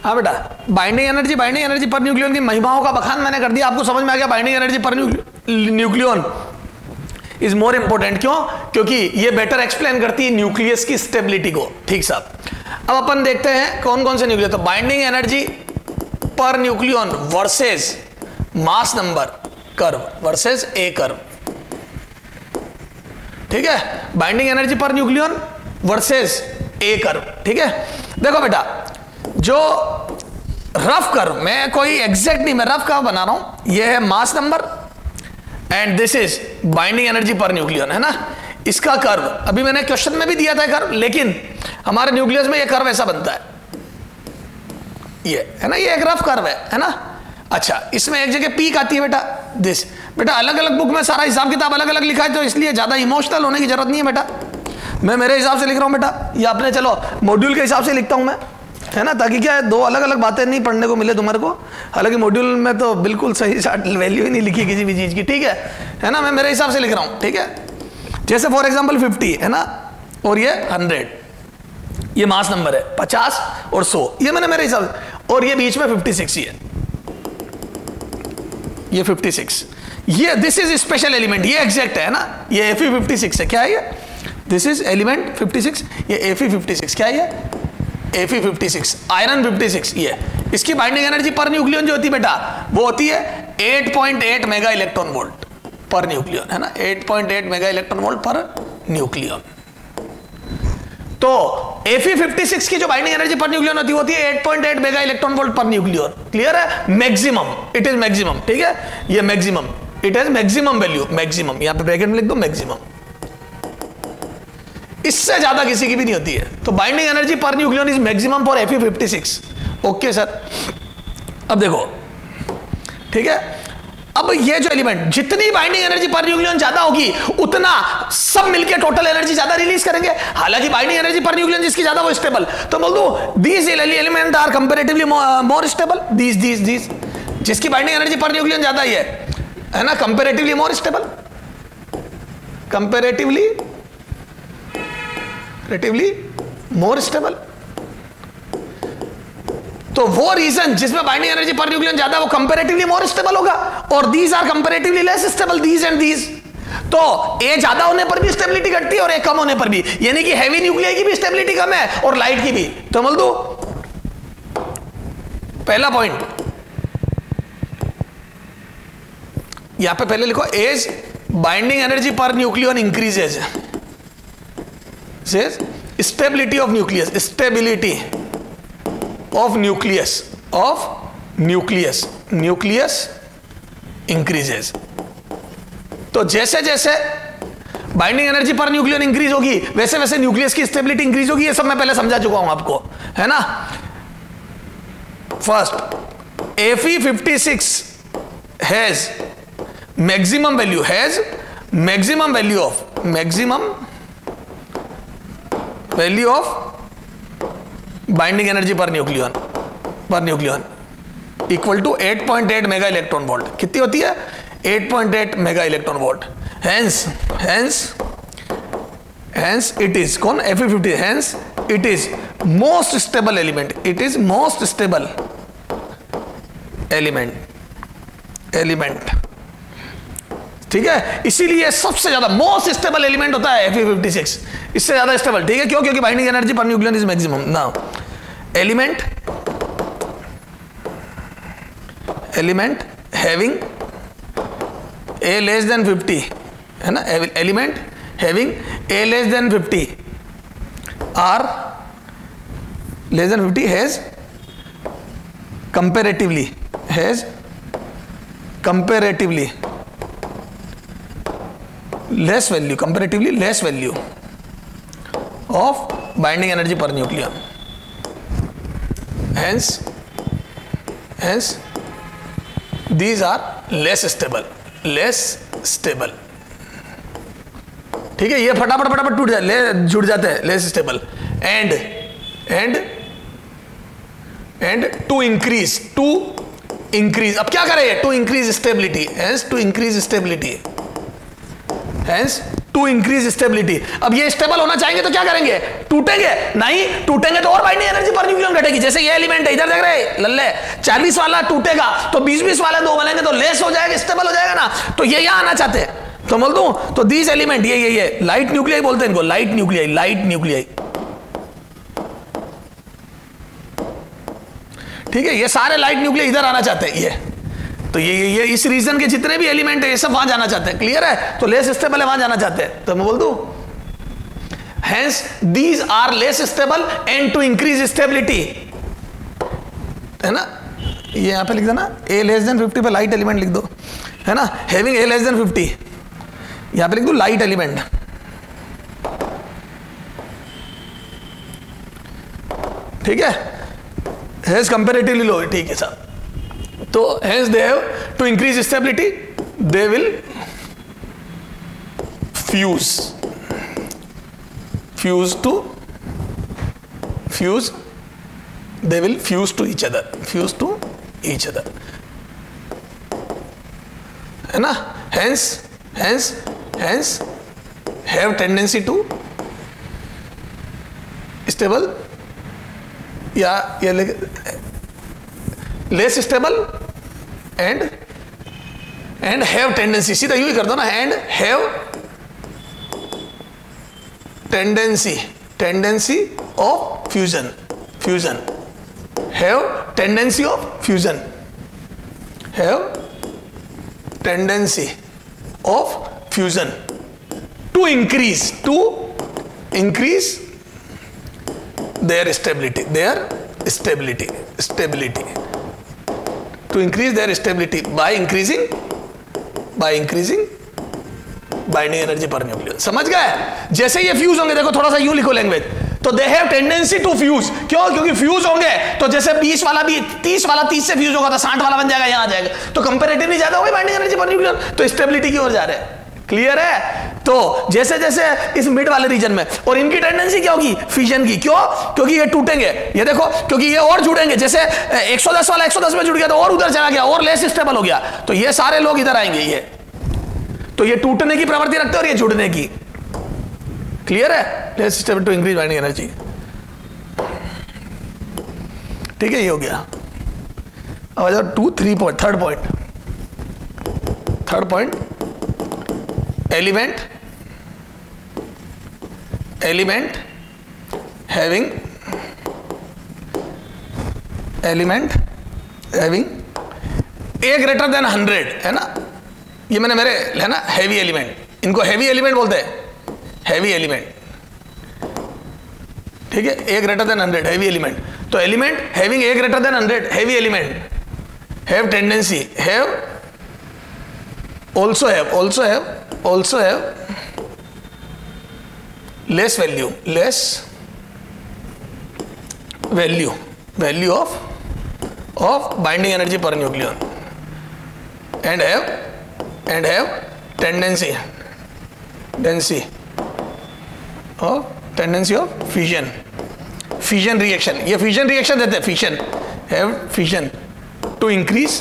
हाँ बेटा, binding energy per nucleon की महिमाओं का बखान मैंने कर दिया, आपको समझ में आ गया। Binding energy per nucleon is more important. क्यों? क्योंकि ये बेटर एक्सप्लेन करती है न्यूक्लियस की स्टेबिलिटी को। ठीक साहब, अब अपन देखते हैं कौन कौन से न्यूक्लियस। तो binding energy per nucleon versus mass number curve versus A curve. ठीक है, binding energy per nucleon versus A curve. ठीक है, देखो बेटा, जो रफ कर्व, मैं कोई एग्जैक्ट नहीं, मैं रफ कर्व बना रहा हूं, ये है mass number and this is binding energy per nucleon, है ना। इसका कर्व अभी मैंने क्वेश्चन में भी दिया था कर्व, लेकिन हमारे न्यूक्लियस में ये कर्व ऐसा बनता है, ये है ना, ये एक रफ कर्व है ना। अच्छा, इसमें एक जगह पीक आती है बेटा, दिस। बेटा अलग अलग बुक में सारा हिसाब किताब अलग अलग लिखा है, तो इसलिए ज्यादा इमोशनल होने की जरूरत नहीं है बेटा। मैं मेरे हिसाब से लिख रहा हूं बेटा, या अपने चलो मॉड्यूल के हिसाब से लिखता हूं मैं, है ना, ताकि क्या है, दो अलग अलग बातें नहीं पढ़ने को मिले तुम्हारे को। हालांकि मॉड्यूल में तो बिल्कुल सही वैल्यू ही नहीं लिखी किसी भी चीज की। ठीक है ना, मैं मेरे हिसाब से लिख रहा हूं। ठीक है, जैसे फॉर एग्जांपल 50 है ना, और ये 100, ये मास नंबर है, 50 और 100, ये मैंने मेरे हिसाब से, और ये बीच में 56 ही है, ये 56, ये दिस इज स्पेशल एलिमेंट, ये एग्जैक्ट है ना, ये Fe56 है। क्या है ये? दिस इज एलिमेंट 56, ये Fe56 क्या है ये? Fe56, आयरन 56, ये इसकी बाइंडिंग एनर्जी पर न्यूक्लियन जो होती है बेटा, वो होती है 8.8 मेगा इलेक्ट्रॉन वोल्ट पर न्यूक्लियन, है ना, 8.8 मेगा इलेक्ट्रॉन वोल्ट पर न्यूक्लियन। तो Fe56 की जो बाइंडिंग एनर्जी पर न्यूक्लियन होती है 8.8 मेगा इलेक्ट्रॉन वोल्ट पर न्यूक्लियन। क्लियर है? Maximum, it is maximum. ठीक है, ये maximum, it is maximum value, maximum, यहां पे ब्रैकेट में लिख दो मैक्सिमम, इससे ज्यादा किसी की भी नहीं होती है। तो binding energy per nucleon is maximum for Fe56। Okay sir, अब देखो, ठीक है, अब ये जो एलिमेंट, जितनी बाइंडिंग एनर्जी पर न्यूक्लियन ज्यादा होगी, उतना सब मिलकर टोटल एनर्जी ज्यादा रिलीज करेंगे। हालांकि बाइंडिंग एनर्जी पर न्यूक्लियन जिसकी ज्यादा वो स्टेबल, तो बोल दो these element are comparatively more stable. These जिसकी बाइंडिंग एनर्जी पर न्यूक्लियन ज्यादा ही है ना, comparatively more stable, comparatively more stable. तो वो रीजन जिसमें बाइंडिंग एनर्जी पर न्यूक्लियन ज्यादा, वो कंपैरेटिवली मोर स्टेबल होगा, और these are comparatively less stable, these and these. तो ए ज्यादा होने पर भी स्टेबिलिटी घटती है और ए कम होने पर भी, यानी कि हैवी न्यूक्लियाई की भी स्टेबिलिटी कम है और लाइट की भी। तो बोल दो पहला पॉइंट, यहां पे पहले लिखो, as binding energy per nucleon increases, stability of nucleus, stability of nucleus increases। तो जैसे जैसे binding energy per nucleon increase होगी, वैसे वैसे न्यूक्लियस की स्टेबिलिटी इंक्रीज होगी। ये सब मैं पहले समझा चुका हूं आपको, है ना। First, Fe56 has maximum value of binding energy per nucleon equal to 8.8 mega electron volt. कितनी होती है? 8.8 mega electron volt. Hence it is कौन? Fe50, hence it is most stable element, it is most stable element. ठीक है, इसीलिए सबसे ज्यादा most stable element होता है Fe56, इससे ज्यादा स्टेबल। ठीक है, क्यों? क्योंकि binding energy per nucleon is maximum. Now element having A less than 50, है ना, element having A less than 50 are less than 50 has comparatively comparatively less value of binding energy per nucleon, hence these are less stable। ठीक है, ये फटाफट जुड़ जाते हैं, less stable. And to increase, अब क्या करें? To increase stability, hence to increase stability. अब ये स्टेबल होना चाहेंगे तो क्या करेंगे, टूटेंगे नहीं, टूटेंगे तो और बाइंडिंग एनर्जी पर न्यूक्लियन घटेगी। जैसे ये एलिमेंट है, इधर देख रहे लल्ले, 40 वाला टूटेगा तो 20-20 वाले दो बनेंगे तो लेस हो जाएगा, स्टेबल हो जाएगा ना। तो ये यहां आना चाहते हैं तो बोल दूं, तो दीज एलिमेंट ये लाइट न्यूक्लियाई बोलते हैं इनको, लाइट न्यूक्लियाई। ठीक है, ये सारे लाइट न्यूक्लियाई इधर आना चाहते हैं। ये तो ये इस रीजन के जितने भी एलिमेंट है ये सब वहां जाना चाहते हैं। क्लियर है, तो लेस स्टेबल है वहां जाना चाहते हैं। तो मैं बोल दूं, hence these are less stable and to increase stability, है ना। ये यहां पे लिख देना, ए लेस देन 50 पे लाइट एलिमेंट लिख दो, है ना। हैविंग ए लेस देन 50, यहां पे लिख दो लाइट एलिमेंट, ठीक है। हैज कंपैरेटिवली लो, ठीक है साहब। तो hence they have to increase stability, they will fuse they will fuse to each other, है ना। hence have tendency to stable या less stable and have tendency, सीधा यूं ही कर दो ना, and have tendency of fusion, have tendency of fusion, to increase their stability, to increase their stability by increasing binding energy per nucleon। समझ गए। जैसे ये फ्यूज होंगे, देखो थोड़ा सा यूं लिखो लैंग्वेज, तो they have tendency to fuse, क्यों, क्योंकि फ्यूज होंगे तो जैसे 20 वाला भी 30 वाला 30 से फ्यूज होगा तो 60 वाला बन जाएगा, यहां आ जाएगा, तो कंपैरेटिवली ज्यादा होगी बाइंडिंग एनर्जी पर न्यूक्लियन, तो स्टेबिलिटी की ओर जा रहे हैं। क्लियर है। तो जैसे जैसे इस मिड वाले रीजन में, और इनकी टेंडेंसी क्या होगी, फिजन की, क्यों, क्योंकि ये टूटेंगे, ये देखो, क्योंकि ये और जुड़ेंगे, जैसे 110 वाला 110 में जुड़ गया तो और उधर चला गया और लेस स्टेबल हो गया, तो ये सारे लोग इधर आएंगे, ये तो ये टूटने की प्रवृत्ति रखते हैं और ये जुड़ने की। क्लियर है, less stable to increase binding energy. ठीक है, ये हो गया। अब आ जाओ 2, 3 point, third point, element having A greater than 100, है ना। ये मैंने मेरे है ना हैवी एलिमेंट, इनको हैवी एलिमेंट बोलते हैं, हैवी एलिमेंट, ठीक है। A greater than 100 heavy element, तो element having A greater than 100 heavy element have tendency, also have less value of binding energy per nucleon, and have tendency of fission reaction, ये fission reaction देते हैं, fission to increase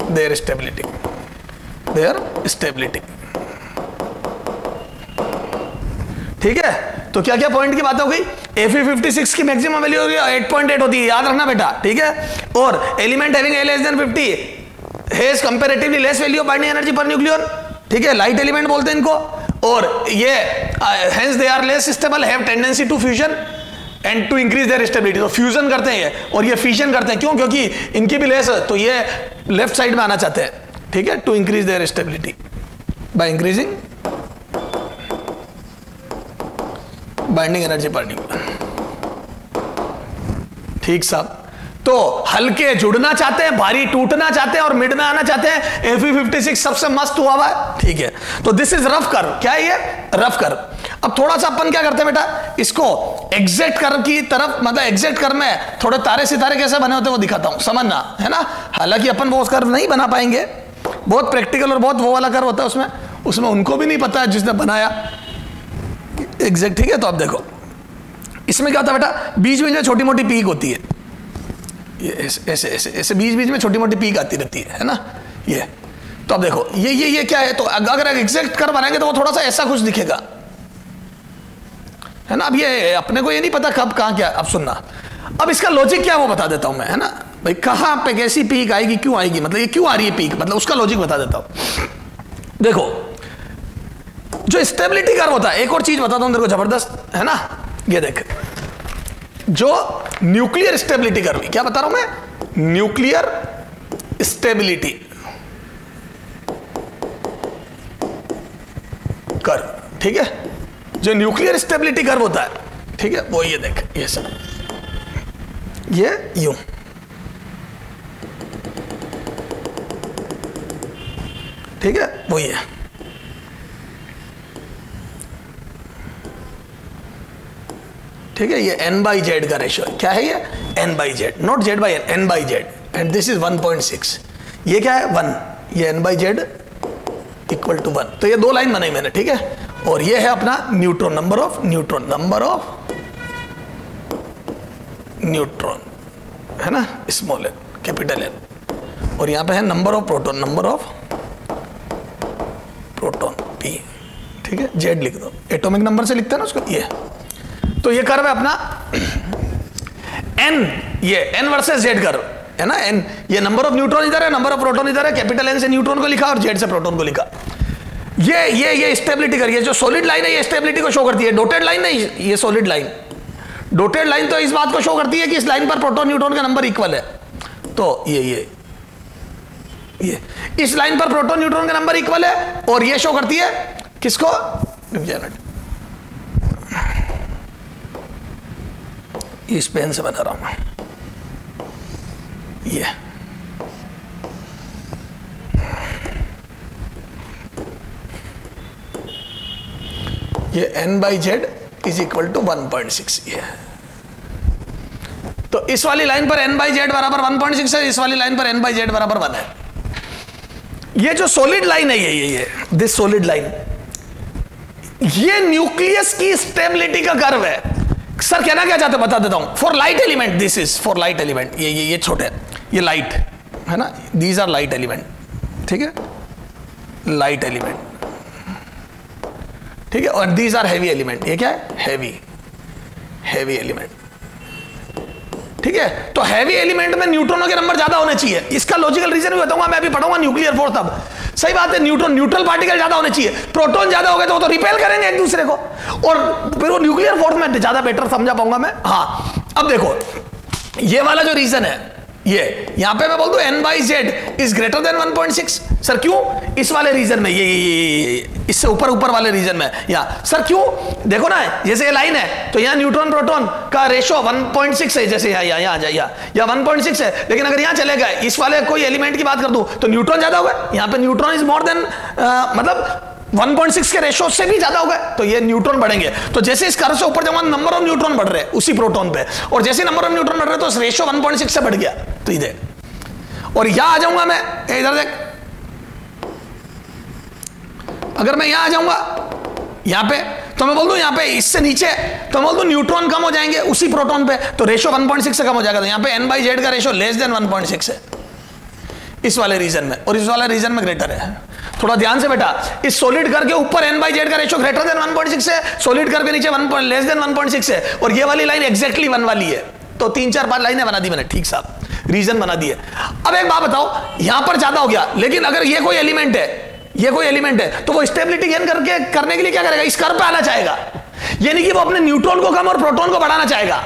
their stability, ठीक है। तो क्या क्या point की बात हो गई, Fe56 की मैक्सिमम वैल्यू होगी 8.8 होती है, याद रखना बेटा, ठीक है। और element having A less than 50 has comparatively less value of binding energy per nucleon, ठीक है, लाइट एलिमेंट बोलते हैं इनको। और ये hence they are less stable, have tendency to fusion and to increase their stability, तो फ्यूजन करते हैं ये, और ये फिशन करते हैं, क्यों, क्योंकि इनकी भी लेस है, तो ये लेफ्ट साइड में आना चाहते हैं, ठीक है, to increase their stability by increasing binding energy per nucleon. ठीक साहब। तो हल्के जुड़ना चाहते हैं, भारी टूटना चाहते हैं और मिड में आना चाहते हैं, Fe56 सबसे मस्त हुआ है, ठीक है। तो दिस इज रफ कर्व, क्या है ये, रफ कर्व। अब थोड़ा सा अपन क्या करते हैं बेटा, इसको एग्जैक्ट कर्व की तरफ, मतलब एग्जैक्ट कर्व में थोड़े तारे सितारे कैसे बने होते हैं वो दिखाता हूं, समझना, है ना। हालांकि अपन वो कर्व नहीं बना पाएंगे, बहुत प्रैक्टिकल और बहुत वो वाला कर्व होता है उसमें उनको भी नहीं पता है जिसने बनाया एग्जैक्ट, ठीक है। तो अब देखो इसमें क्या होता है बेटा, बीच बीच में छोटी मोटी पीक होती है, ये ऐसे बीच बीच में छोटी मोटी पीक आती रहती है ना, ये तो अब देखो ये क्या है, तो अगर एग्जैक्ट कर बनाएंगे तो वो थोड़ा सा ऐसा कुछ दिखेगा, है ना। अब ये अपने को ये नहीं पता कब कहां क्या, अब सुनना, अब इसका लॉजिक क्या है वो बता देता हूं मैं, है ना भाई, कहां पे कैसी पीक आएगी, क्यों आएगी, मतलब ये क्यों आ रही है पीक, मतलब उसका लॉजिक बता देता हूं। देखो जो स्टेबिलिटी कर्व होता है, एक और चीज बताता हूं तेरे को जबरदस्त, है ना, ये देख, जो न्यूक्लियर स्टेबिलिटी कर्व, क्या बता रहा हूं मैं, न्यूक्लियर स्टेबिलिटी कर्व, ठीक है, जो न्यूक्लियर स्टेबिलिटी कर्व होता है, ठीक है, वो ये देख, ये सब, ये यूं, ठीक है, वो ये, ठीक है, ये n बाई जेड का रेशियो है, क्या है ये, n by Z, not Z by n, n by Z, and this is 1.6, ये क्या है 1, ये n by Z equal to 1, तो ये दो लाइन बनाई मैंने, ठीक है, और ये है अपना neutron, number of neutron, number of neutron, है ना, स्मॉल एन, कैपिटल एन, और यहां पे है number of proton, number of proton p, ठीक है, जेड लिख दो, एटॉमिक नंबर से लिखते हैं ना उसको, ये, तो ये कर्व है अपना n, ये n वर्सेस z कर्व, है ना, n, ये नंबर ऑफ न्यूट्रॉन इधर है, नंबर ऑफ प्रोटॉन इधर है, कैपिटल N से न्यूट्रॉन को लिखा और z से प्रोटॉन को लिखा, ये स्टेबिलिटी कर, ये जो सॉलिड लाइन है ये स्टेबिलिटी को शो करती है, डॉटेड लाइन नहीं, ये सॉलिड लाइन, डॉटेड लाइन तो इस बात को शो करती है कि इस लाइन पर प्रोटॉन न्यूट्रॉन का नंबर इक्वल है, तो ये इस लाइन पर प्रोटॉन न्यूट्रॉन का नंबर इक्वल है, और ये शो करती है किसको, इस पेन से बता रहा हूं मैं, ये n by Z is equal to 1.6, ये, तो इस वाली लाइन पर n बाई जेड बराबर 1.6 है, इस वाली लाइन पर n बाई जेड बराबर 1 है। ये जो सॉलिड लाइन है, ये दिस सॉलिड लाइन, ये न्यूक्लियस की स्टेबिलिटी का कर्व है। सर कहना क्या चाहते बता देता हूं, for light element, this is for light element, ये छोटे, ये लाइट है ना, दीज आर लाइट एलिमेंट, ठीक है, लाइट एलिमेंट, ठीक है, और दीज आर हैवी एलिमेंट, ये क्या है, हैवी एलिमेंट, ठीक है, तो हैवी एलिमेंट में न्यूट्रॉनों के नंबर ज्यादा होने चाहिए, इसका लॉजिकल रीजन भी बताऊंगा मैं, अभी पढ़ूंगा न्यूक्लियर फोर्स, तब सही बात है, न्यूट्रल पार्टिकल ज्यादा होने चाहिए, प्रोटॉन ज्यादा हो गए तो वो तो रिपेल करेंगे एक दूसरे को, और फिर वो न्यूक्लियर फोर्स में ज्यादा बेटर समझा पाऊंगा मैं। हाँ, अब देखो ये वाला जो रीजन है, ये यहां पे मैं बोल दूं n by Z is greater than 1.6, sir क्यों, इस वाले रीजन में, ये इससे ऊपर वाले रीजन में, यहाँ सर क्यों, देखो ना, जैसे ये लाइन है तो यहाँ न्यूट्रॉन प्रोटॉन का रेशो 1.6 है, जैसे यहाँ 1.6 है, लेकिन अगर यहाँ चले गए इस वाले कोई एलिमेंट की बात कर दूं तो न्यूट्रॉन ज्यादा हो गए, यहाँ पे न्यूट्रॉन इज मोर देन, मतलब 1.6 के रेशो से भी ज्यादा हो गए, तो ये न्यूट्रॉन बढ़ेंगे, तो जैसे इस कर्व से ऊपर जाऊंगा नंबर ऑफ न्यूट्रॉन बढ़ रहे हैं उसी प्रोटॉन पे, और जैसे नंबर ऑफ न्यूट्रॉन बढ़ रहे हैं तो रेशो 1.6 से बढ़ गया, तो इधर, और यहां आ जाऊंगा मैं, इधर देख, अगर मैं यहां आ जाऊंगा यहां पे, तो मैं बोल दूं यहां पे इससे नीचे, तो मैं बोल दूं न्यूट्रॉन कम हो जाएंगे उसी प्रोटॉन पे, तो रेशो 1.6 से कम हो जाएगा, तो यहां पे n बाई जेड का रेशो लेस देन 1.6 है इस वाले रीजन में, और इस वाले रीजन में ग्रेटर है। थोड़ा ध्यान से बेटा, इस सॉलिड कर्व के ऊपर n बाई जेड का रेशो ग्रेटर देन 1.6 है, सॉलिड कर्व के नीचे लेस देन 1.6 है, और ये वाली लाइन एग्जैक्टली 1 वाली है, तो 3-4-5 लाइनें बना दी मैंने, ठीक साहब, रीजन बना दिए। अब एक बात बताओ, यहां पर ज्यादा हो गया, लेकिन अगर ये कोई एलिमेंट है, तो वो स्टेबिलिटी गेन करने के लिए क्या करेगा, इस कर्व पे आना चाहेगा, यानी कि वो अपने न्यूट्रॉन को कम और प्रोटॉन को बढ़ाना चाहेगा,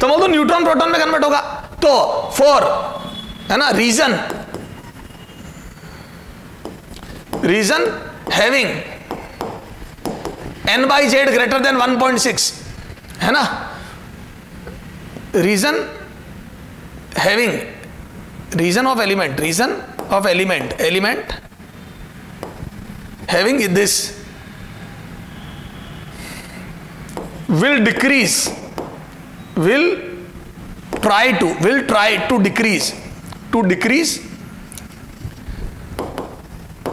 तो बोल दो न्यूट्रॉन प्रोटॉन में कन्वर्ट होगा, तो फॉर, है ना, region having n by Z greater than 1.6, है ना, region having, region of element having this will try to decrease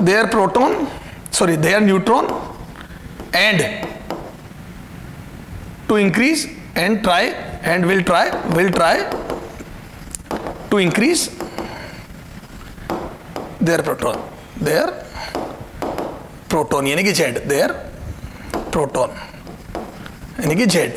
their neutron and to increase and will try to increase their proton. Their proton, यानी कि Z, there proton, यानी कि Z.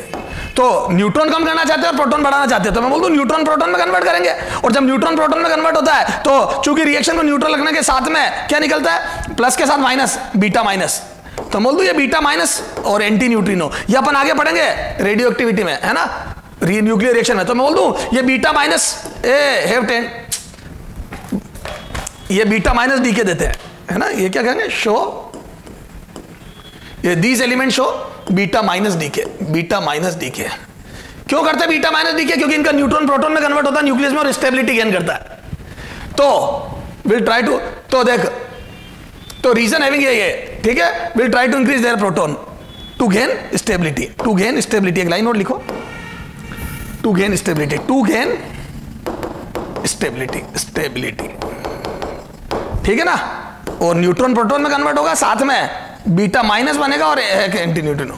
तो neutron कम करना चाहते हैं और प्रोटॉन बढ़ाना चाहते हैं, तो मैं बोल दूं न्यूट्रॉन प्रोटॉन में कन्वर्ट करेंगे। और जब न्यूट्रॉन प्रोटॉन में कन्वर्ट होता है तो चूंकि रिएक्शन को न्यूट्रल रखने के साथ में क्या निकलता है, प्लस के साथ माइनस, बीटा माइनस। तो बोल दूं ये बीटा माइनस और एंटी न्यूट्रिनो, ये अपन आगे पढ़ेंगे रेडियो एक्टिविटी में, है ना, न्यूक्लियर रिएक्शन में। तो मैं बोल दूं ये बीटा माइनस हैव 10, ये बीटा माइनस डी के देते हैं, है ना, ये क्या कहेंगे, शो, ये these element show beta minus D के, बीटा माइनस डी के। क्यों करते हैं बीटा माइनस डी के, क्योंकि इनका न्यूट्रॉन प्रोटॉन में कन्वर्ट होता है न्यूक्लियस में और स्टेबिलिटी गेन करता है। तो विल ट्राई टू, तो देख, तो रीजन हैविंग ये, ठीक है, will try to increase their proton to gain stability, to gain stability, एक लाइन और लिखो, to gain stability, to gain stability, stability, ठीक है ना। और न्यूट्रॉन प्रोटॉन में कन्वर्ट होगा, साथ में बीटा माइनस बनेगा और एंटी न्यूट्रिनो।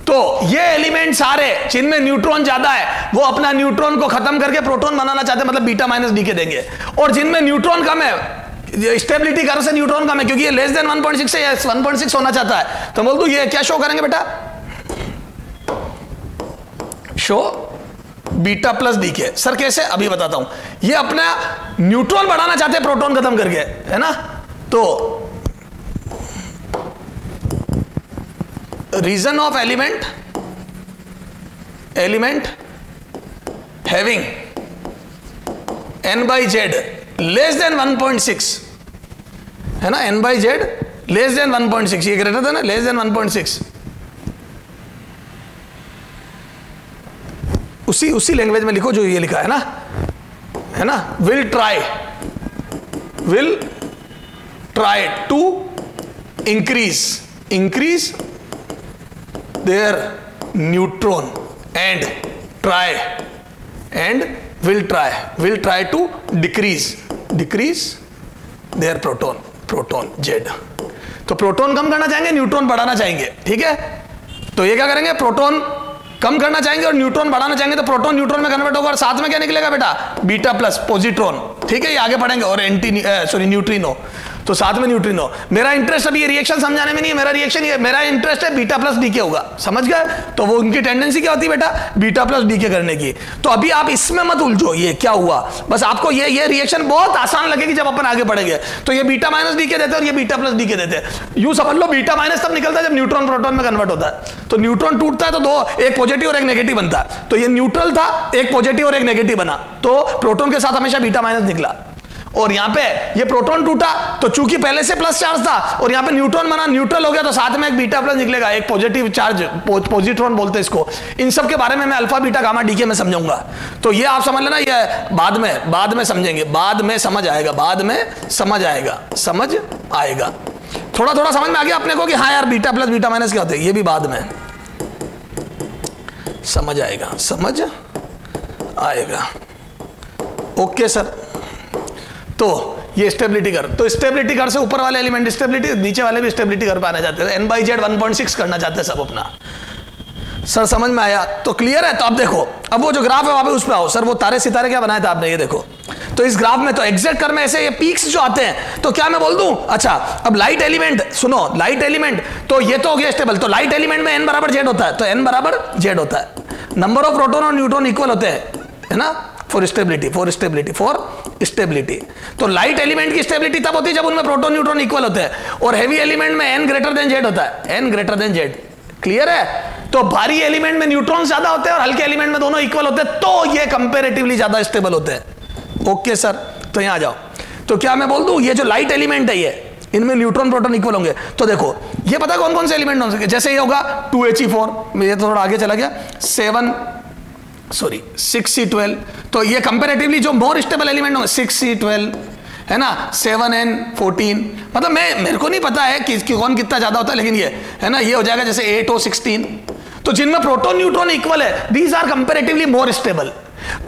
तो ये एलिमेंट सारे जिनमें न्यूट्रॉन ज्यादा है वो अपना न्यूट्रॉन को खत्म करके प्रोटॉन बनाना चाहते हैं, मतलब बीटा माइनस डी के देंगे। और जिनमें न्यूट्रॉन कम है, स्टेबिलिटी कर्व से न्यूट्रॉन कम है, क्योंकि ये लेस देन 1.6 है, 1.6 होना चाहता है, तो बोल दो ये क्या शो करेंगे बेटा, शो बीटा प्लस डी के। सर कैसे, अभी बताता हूं। ये अपना न्यूट्रॉन बढ़ाना चाहते हैं प्रोटॉन खत्म करके, है ना। तो region of element, element having n by z less than 1.6, है ना, n by z less than 1.6, ये ग्रेटर देन, लेस देन 1.6, उसी लैंग्वेज में लिखो जो ये लिखा है ना, will try to increase their neutron and will try to decrease their proton z। तो प्रोटॉन कम करना चाहेंगे, न्यूट्रॉन बढ़ाना चाहेंगे, ठीक है। तो ये क्या करेंगे, प्रोटॉन कम करना चाहेंगे और न्यूट्रॉन बढ़ाना चाहेंगे, तो प्रोटॉन न्यूट्रॉन में कन्वर्ट होगा और साथ में क्या निकलेगा बेटा, बीटा प्लस पॉजिट्रॉन, ठीक है, ये आगे पढ़ेंगे। और न्यूट्रिनो, तो साथ में न्यूट्रिनो। मेरा इंटरेस्ट अभी ये रिएक्शन समझाने में नहीं है, मेरा इंटरेस्ट है बीटा प्लस डीके होगा, समझ गए। तो वो उनकी टेंडेंसी क्या होती है बेटा, बीटा प्लस डीके करने की। तो अभी आप इसमें मत उलझो, ये क्या हुआ, बस आपको ये रिएक्शन बहुत आसान लगेगी जब अपन आगे बढ़ेंगे। तो ये बीटा माइनस डीके देते हैं और ये बीटा प्लस डीके देते हैं। यूं समझ लो बीटा माइनस तब निकलता है जब न्यूट्रॉन प्रोटॉन में कन्वर्ट होता है। तो न्यूट्रॉन टूटता है तो दो, एक पॉजिटिव और एक नेगेटिव बनता है। तो ये न्यूट्रल था, एक पॉजिटिव और एक नेगेटिव बना, तो प्रोटॉन के साथ हमेशा बीटा माइनस निकला। और यहां पे ये प्रोटॉन टूटा तो चूंकि पहले से प्लस चार्ज था और यहां पे न्यूट्रॉन बना, न्यूट्रल हो गया, तो साथ में एक बीटा प्लस निकलेगा, एक पॉजिटिव चार्ज, पॉजिट्रॉन बोलते हैं इसको। इन सब के बारे में मैं अल्फा बीटा गामा डीके में समझाऊंगा। तो ये आप समझ लेना, ये बाद में समझेंगे, बाद में समझ आएगा। थोड़ा समझ में आ गया अपने को कि हाँ यार बीटा प्लस बीटा माइनस क्या होते हैं, ये भी बाद में समझ आएगा। Okay sir. तो ये स्टेबिलिटी कर्व, तो स्टेबिलिटी कर्व से ऊपर वाले एलिमेंट स्टेबिलिटी, नीचे वाले भी स्टेबिलिटी कर्व पे आना चाहते हैं, n by z 1.6 करना चाहते हैं सब अपना। सर समझ में आया, तो क्लियर है। तो अब देखो, अब वो जो ग्राफ है वहां पे उस पे आओ। सर वो तारे सितारे क्या बनाया था आपने, ये देखो। तो इस ग्राफ में तो एग्जैक्ट कर्व में ऐसे ये पीक्स जो आते हैं, तो क्या मैं बोल दूं, अच्छा अब लाइट एलिमेंट सुनो, लाइट एलिमेंट, तो ये तो हो गया स्टेबल। तो लाइट एलिमेंट में n बराबर z होता है, तो n बराबर z होता है, नंबर ऑफ प्रोटॉन और न्यूट्रॉन इक्वल होते हैं, है ना, फॉर स्टेबिलिटी। तो लाइट एलिमेंट की स्टेबिलिटी तब होती है जब उनमें प्रोटॉन न्यूट्रॉन इक्वल होते हैं, और हेवी एलिमेंट में n ग्रेटर देन z होता है, n greater than z। Clear है। तो भारी एलिमेंट में न्यूट्रॉन ज्यादा होते हैं और हल्के एलिमेंट में दोनों इक्वल होते हैं, तो ये कंपैरेटिवली ज्यादा स्टेबल होते हैं। ओके सर, तो यहां आ जाओ। तो क्या मैं बोल दूं, ये जो लाइट एलिमेंट है ये, इनमें न्यूट्रॉन प्रोटॉन इक्वल होंगे। तो देखो ये पता कौन कौन से एलिमेंट हो सके, जैसे ये होगा 2He4, ये तो थोड़ा आगे चला गया, 6C12, तो ये कंपैरेटिवली जो मोर स्टेबल एलिमेंट होंगे 6C12, है ना, 7N14, मतलब मेरे को नहीं पता है कि कौन कितना ज्यादा होता है, लेकिन ये है ना, ये हो जाएगा जैसे 8O16। तो जिनमें प्रोटॉन न्यूट्रॉन इक्वल है, these are comparatively more stable.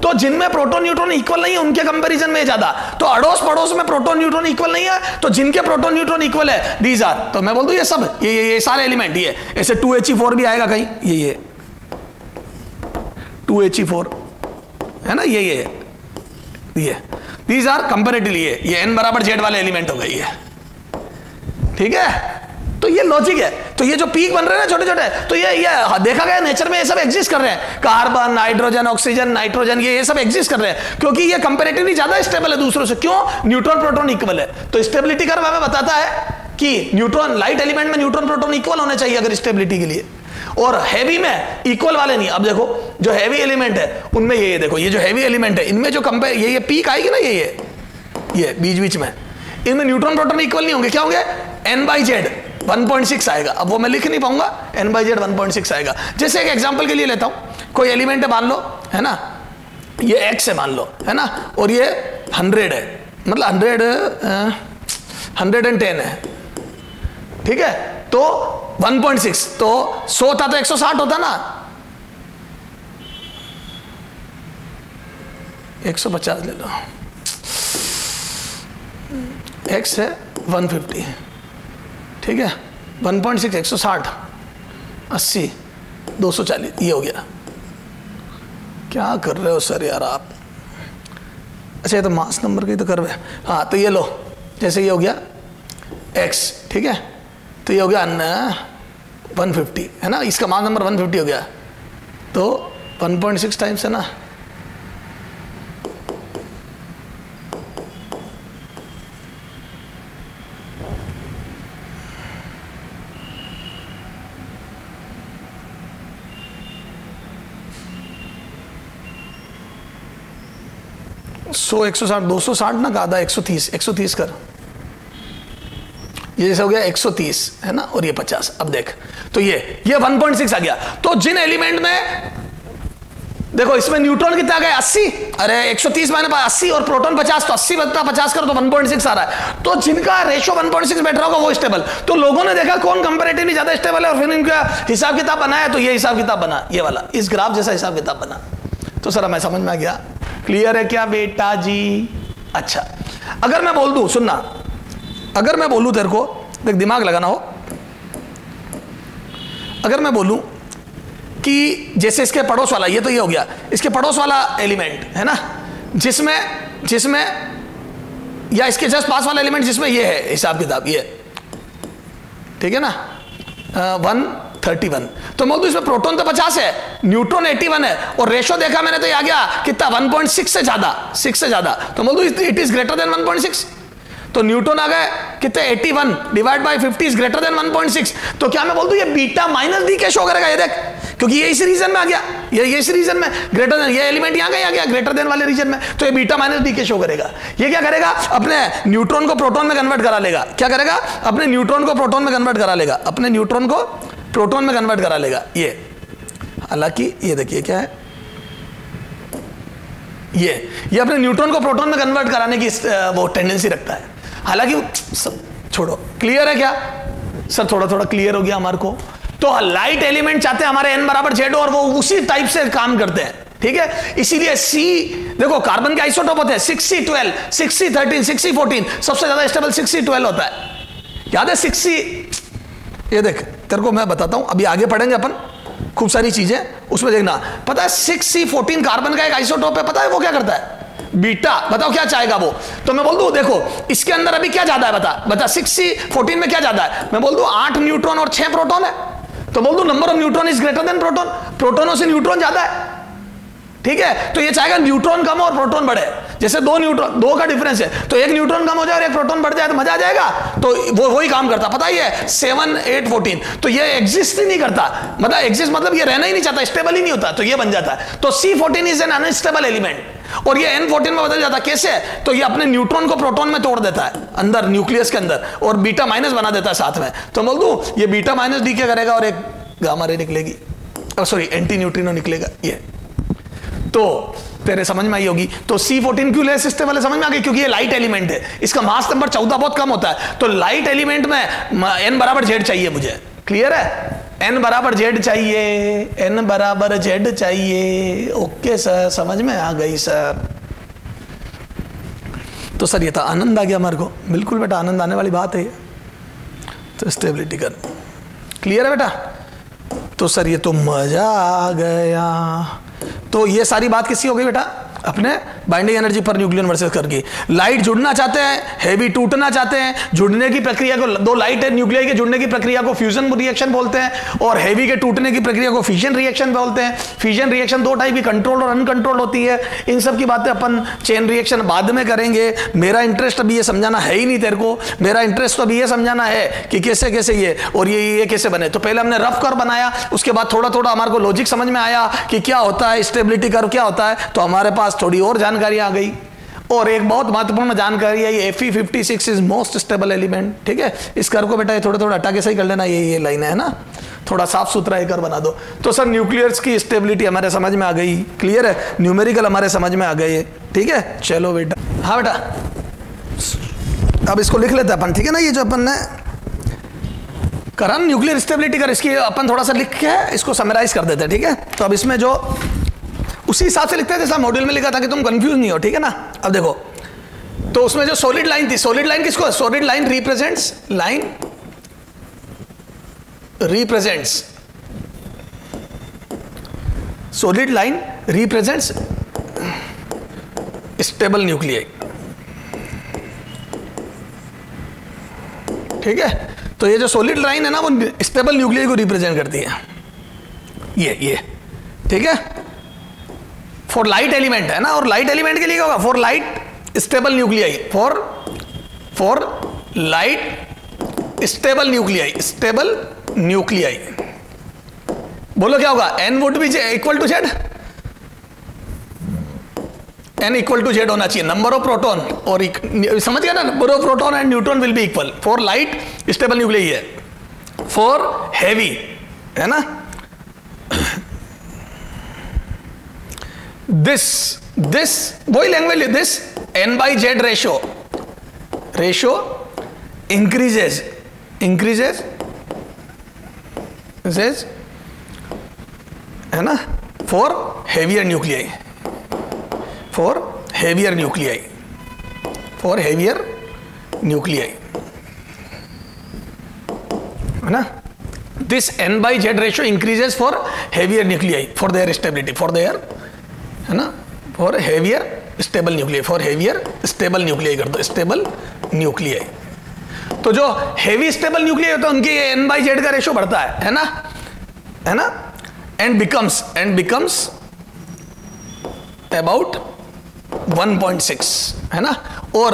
तो जिनमें प्रोटॉन न्यूट्रॉन इक्वल नहीं है उनके कंपैरिजन में ज्यादा। तो अड़ोस पड़ोस में प्रोटॉन न्यूट्रॉन इक्वल नहीं है, तो जिनके प्रोटॉन न्यूट्रॉन इक्वल है दीज आर, तो मैं बोल दूं ये सब ये सारे एलिमेंट, ये ऐसे 2He4 भी आएगा कहीं, ये 2He4 है ना, ये दीज आर कंपैरेटिवली, ये n बराबर z वाले एलिमेंट हो गए, ठीक है, तो ये लॉजिक है। तो ये जो पीक बन रहे हैं ना छोटे छोटे, तो ये देखा गया नेचर में ये सब एग्जिस्ट कर रहे हैं। कार्बन, हाइड्रोजन, ऑक्सीजन, नाइट्रोजन, ये सब एग्जिस्ट कर रहे हैं क्योंकि ये कंपैरेटिवली ज्यादा स्टेबल है दूसरों से। क्यों? न्यूट्रॉन प्रोटॉन इक्वल है। तो स्टेबिलिटी कर्व हमें बताता है कि न्यूट्रॉन, लाइट एलिमेंट में न्यूट्रॉन प्रोटॉन इक्वल होने चाहिए अगर स्टेबिलिटी के लिए, और हैवी में इक्वल वाले नहीं। अब देखो जो हैवी एलिमेंट है उनमें ये देखो, ये जो हैवी एलिमेंट है इनमें जो कंपेयर ये पीक आएगी ना, ये बीच बीच में, इनमें न्यूट्रॉन प्रोटॉन इक्वल नहीं होंगे। क्या होंगे? n/z 1.6 आएगा। अब वो मैं लिख नहीं पाऊंगा, n/z 1.6 आएगा। जैसे एक एग्जांपल के लिए लेता हूं, कोई एलिमेंट है मान लो, है ना, ये x है मान लो, है ना, और ये 100 है, मतलब 110 है, ठीक है, तो 1.6, तो 100 था तो 160 होता ना, 150 ले लो, x है 150, ठीक है, 1.6 160, 80, 240, ये हो गया। क्या कर रहे हो सर यार आप? अच्छा ये तो मास नंबर की तो कर रहे हैं। हाँ तो ये लो, जैसे ये हो गया x, ठीक है, तो ये हो गया 150, है ना, इसका मास नंबर 150 हो गया, तो 1.6 टाइम्स है ना, सौ 160 260 ना, आधा 130 कर, ये जैसे हो गया 130, है ना, और ये 50। अब देख, तो ये 1.6 आ गया। तो जिन एलिमेंट में देखो इसमें न्यूट्रॉन कितना गया 80, अरे 130 माइनस 80 और प्रोटॉन 50, तो 80 बदला 50 कर तो 1.6 आ रहा है। तो जिनका रेशो 1.6 बैठ रहा होगा वो स्टेबल। तो लोगों ने देखा कौन कंपैरेटिवली ज्यादा स्टेबल है और फिर इनका हिसाब किताब बनाया, तो ये हिसाब किताब बना, ये वाला इस ग्राफ जैसा हिसाब किताब बना। तो सर हमें समझ में आ गया, क्लियर है क्या बेटा जी? अच्छा अगर मैं बोल दूं, सुनना, अगर मैं बोलूं तेरे को, देख दिमाग लगाना हो, अगर मैं बोलूं कि जैसे इसके पड़ोस वाला, ये तो ये हो गया, इसके पड़ोस वाला एलिमेंट है ना, जिसमें या इसके जस्ट पास वाला एलिमेंट जिसमें ये है हिसाब किताब, ये ठीक है ना, 131, तो बोल दो इसमें प्रोटॉन तो 50 है, न्यूट्रॉन 81 है, और रेशो देखा मैंने तो ये आ गया कितना 1.6 से ज्यादा, 6 से ज्यादा, तो बोल दो इट इज ग्रेटर देन 1.6। तो न्यूटन आ गए कितने 81 divide by 50 is greater than 1.6। तो क्या मैं बोल दूं ये beta minus decay show करेगा, ये देख, क्योंकि ये इस रीजन में आ गया, ये इस रीजन में ग्रेटर देन, ये एलिमेंट यहां आ गया ग्रेटर देन वाले रीजन में, तो ये beta minus decay show करेगा। ये क्या करेगा? अपने न्यूट्रॉन को प्रोटॉन में कन्वर्ट करा लेगा। क्या करेगा? अपने न्यूट्रॉन को प्रोटॉन में कन्वर्ट करा लेगा, अपने न्यूट्रॉन को प्रोटॉन में कन्वर्ट करा लेगा। ये हालांकि ये देखिए क्या है, ये अपने न्यूट्रॉन को प्रोटॉन में कन्वर्ट कराने की वो टेंडेंसी रखता है। हालांकि छोड़ो, क्लियर है क्या सर? थोड़ा थोड़ा क्लियर हो गया हमारे को। तो लाइट एलिमेंट चाहते हैं हमारे n बराबर z और वो उसी टाइप से काम करते हैं, ठीक है। इसीलिए C देखो कार्बन के आइसोटोप होते हैं 6C12, 6C13, 6C14, सबसे ज्यादा स्टेबल 6C12 होता है, याद है 6C। ये देख तेरे को मैं बताता हूं, अभी आगे पढ़ेंगे अपन खूब सारी चीजें, उसमें देखना। पता है 6C14 कार्बन का एक आइसोटोप है, पता है वो क्या करता है? बीटा। बताओ क्या चाहेगा वो? तो मैं बोल दूं देखो इसके अंदर अभी क्या ज्यादा है, बता 6C14 में क्या ज्यादा है? मैं बोल दूं 8 न्यूट्रॉन और 6 प्रोटॉन है, तो बोल दूं number of neutron is greater than proton, प्रोटॉनों से न्यूट्रॉन ज्यादा है, ठीक है। तो ये चाहेगा न्यूट्रॉन कम और प्रोटॉन बढ़े, जैसे दो का डिफरेंस है, तो एक न्यूट्रॉन कम हो जाए और एक प्रोटॉन बढ़ जाए तो मजा आ जाएगा। तो वो वही काम करता, पता ही है 7, 8, 14, तो ये एग्जिस्ट ही नहीं करता, मतलब एग्जिस्ट मतलब ये रहना ही नहीं चाहता, स्टेबल ही नहीं होता, तो ये बन जाता है। तो C14 is an unstable element, और ये N14 में बदल जाता। कैसे? तो ये अपने न्यूट्रॉन को प्रोटॉन में तोड़ देता है अंदर न्यूक्लियस के अंदर, और बीटा माइनस बना देता है साथ में। तो बोल दूं ये बीटा माइनस डी क्या करेगा, और एक गामा रे निकलेगी, सॉरी एंटी न्यूट्रिनो निकलेगा। ये तो तेरे समझ में आई होगी। तो C14 क्यों लेस स्टेबल है, समझ में आ गई? क्योंकि ये लाइट एलिमेंट है, इसका मास नंबर 14 बहुत कम होता है। तो लाइट एलिमेंट में n बराबर z चाहिए मुझे, क्लियर है? n बराबर z चाहिए, n बराबर z चाहिए। ओके सर, समझ में आ गई सर। तो सर ये था, आनंद आ गया हमारे को? बिल्कुल बेटा, आनंद आने वाली बात है। तो स्टेबिलिटी कर, क्लियर है बेटा? तो सर ये तो मजा आ गया। तो ये सारी बात किसकी हो गई बेटा? अपने binding energy per nucleon versus कर की। लाइट जुड़ना चाहते हैं, हेवी टूटना चाहते हैं। जुड़ने की प्रक्रिया को, दो लाइट है न्यूक्लियाई के जुड़ने की प्रक्रिया को फ्यूजन रिएक्शन बोलते हैं, और हेवी के टूटने की प्रक्रिया को फिजन रिएक्शन बोलते हैं। फिजन रिएक्शन दो टाइप की, कंट्रोल और अनकंट्रोल होती है। इन सब की बातें अपन चेन रिएक्शन बाद में करेंगे। मेरा इंटरेस्ट अभी ये समझाना है ही नहीं तेरे को, मेरा इंटरेस्ट तो अभी ये समझाना है कि कैसे कैसे ये और ये कैसे बने। तो पहले हमने रफ कर्व बनाया, उसके बाद थोड़ा थोड़ा हमारे को लॉजिक समझ में आया कि क्या होता है स्टेबिलिटी कर्व, क्या होता है, तो हमारे पास थोड़ी और जानकारी आ गई। और एक बहुत महत्वपूर्ण जानकारी है, ये Fe56 is most stable element. ठीक है, इस कर्व को बेटा थोड़ा थोड़ा हटा के सही कर लेना, ये लाइन है ना, थोड़ा साफ सुथरा एक बना दो। तो सर न्यूक्लियर्स की स्टेबिलिटी हमारे समझ में आ गई, क्लियर है, न्यूमेरिकल हमारे समझ में आ गए, ठीक है। चलो बेटा, हाँ बेटा अब इसको लिख लेते हैं अपन, ठीक है ना, ये जो अपन ने करा न्यूक्लियर स्टेबिलिटी कर, इसकी अपन थोड़ा सा लिख के इसको समराइज कर देते हैं, ठीक है। तो अब इसमें जो उसी हिसाब से लिखते हैं जैसा मॉड्यूल में लिखा था कि तुम कंफ्यूज नहीं हो, ठीक है ना। अब देखो, तो उसमें जो सॉलिड लाइन थी, सॉलिड लाइन किसको, solid line represents solid line represents stable nuclei, ठीक है। तो ये जो सॉलिड लाइन है ना, वो स्टेबल न्यूक्लियाई को रिप्रेजेंट करती है, ये ठीक है। फॉर लाइट एलिमेंट है ना, और लाइट एलिमेंट के लिए क्या होगा, for light stable nuclei, for light stable nuclei, बोलो क्या होगा, n would be equal to Z, n equal to Z होना चाहिए, नंबर ऑफ प्रोटॉन, और समझ गया ना, number of proton and neutron will be equal for light stable nuclei है। फॉर हेवी है ना, this वही language, this n by z ratio increases है ना, for heavier nuclei, है ना। This n by z ratio increases for heavier nuclei for their stability, for their, है ना, for heavier stable nuclei, for heavier stable nuclei कर दो, stable nuclei. तो जो हेवी स्टेबल न्यूक्लियाई होता है उनके n by z का रेशियो बढ़ता है ना, एंड बिकम्स अबाउट 1.6, है ना, और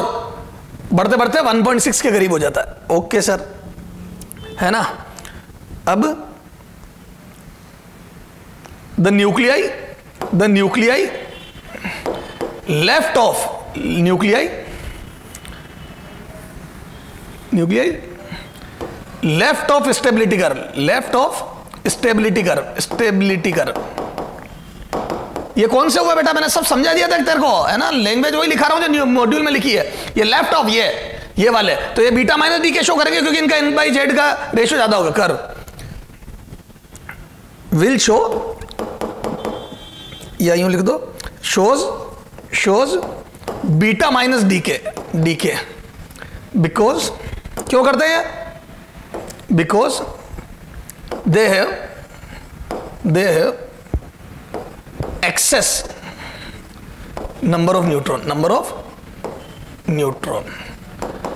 बढ़ते बढ़ते 1.6 के करीब हो जाता है। ओके सर, है ना। अब the nuclei left of stability curve, ये कौन से हुआ बेटा, मैंने सब समझा दिया था तेरे को, है ना, लैंग्वेज वही लिखा रहा हूं जो मॉड्यूल में लिखी है। ये लेफ्ट ऑफ ये वाले, तो ये beta minus decay show करेंगे क्योंकि इनका n by z का रेशियो ज्यादा होगा। कर्व विल शो, या यूं लिख दो, shows beta minus decay, because क्यों करते हैं, because they have excess number of neutron,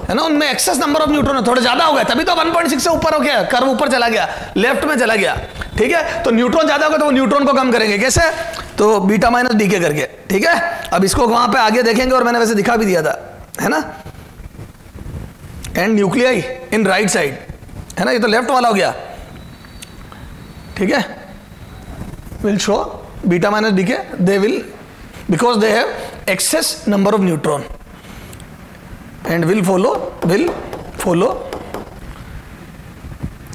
है ना, उनमें एक्सेस नंबर ऑफ न्यूट्रॉन थोड़े ज्यादा हो गए, तभी तो 1.6 से ऊपर हो गया, कर्व ऊपर चला गया, लेफ्ट में चला गया, ठीक है। तो न्यूट्रॉन ज्यादा होगा तो वो न्यूट्रॉन को कम करेंगे, कैसे, तो बीटा माइनस डी के करके, ठीक है। अब इसको वहां पे आगे देखेंगे, और मैंने वैसे दिखा भी दिया था, है ना। And nuclei in right side, है ना, ये तो लेफ्ट वाला हो गया, ठीक है। Will show beta minus decay, they will, because they have excess number of neutron, and will follow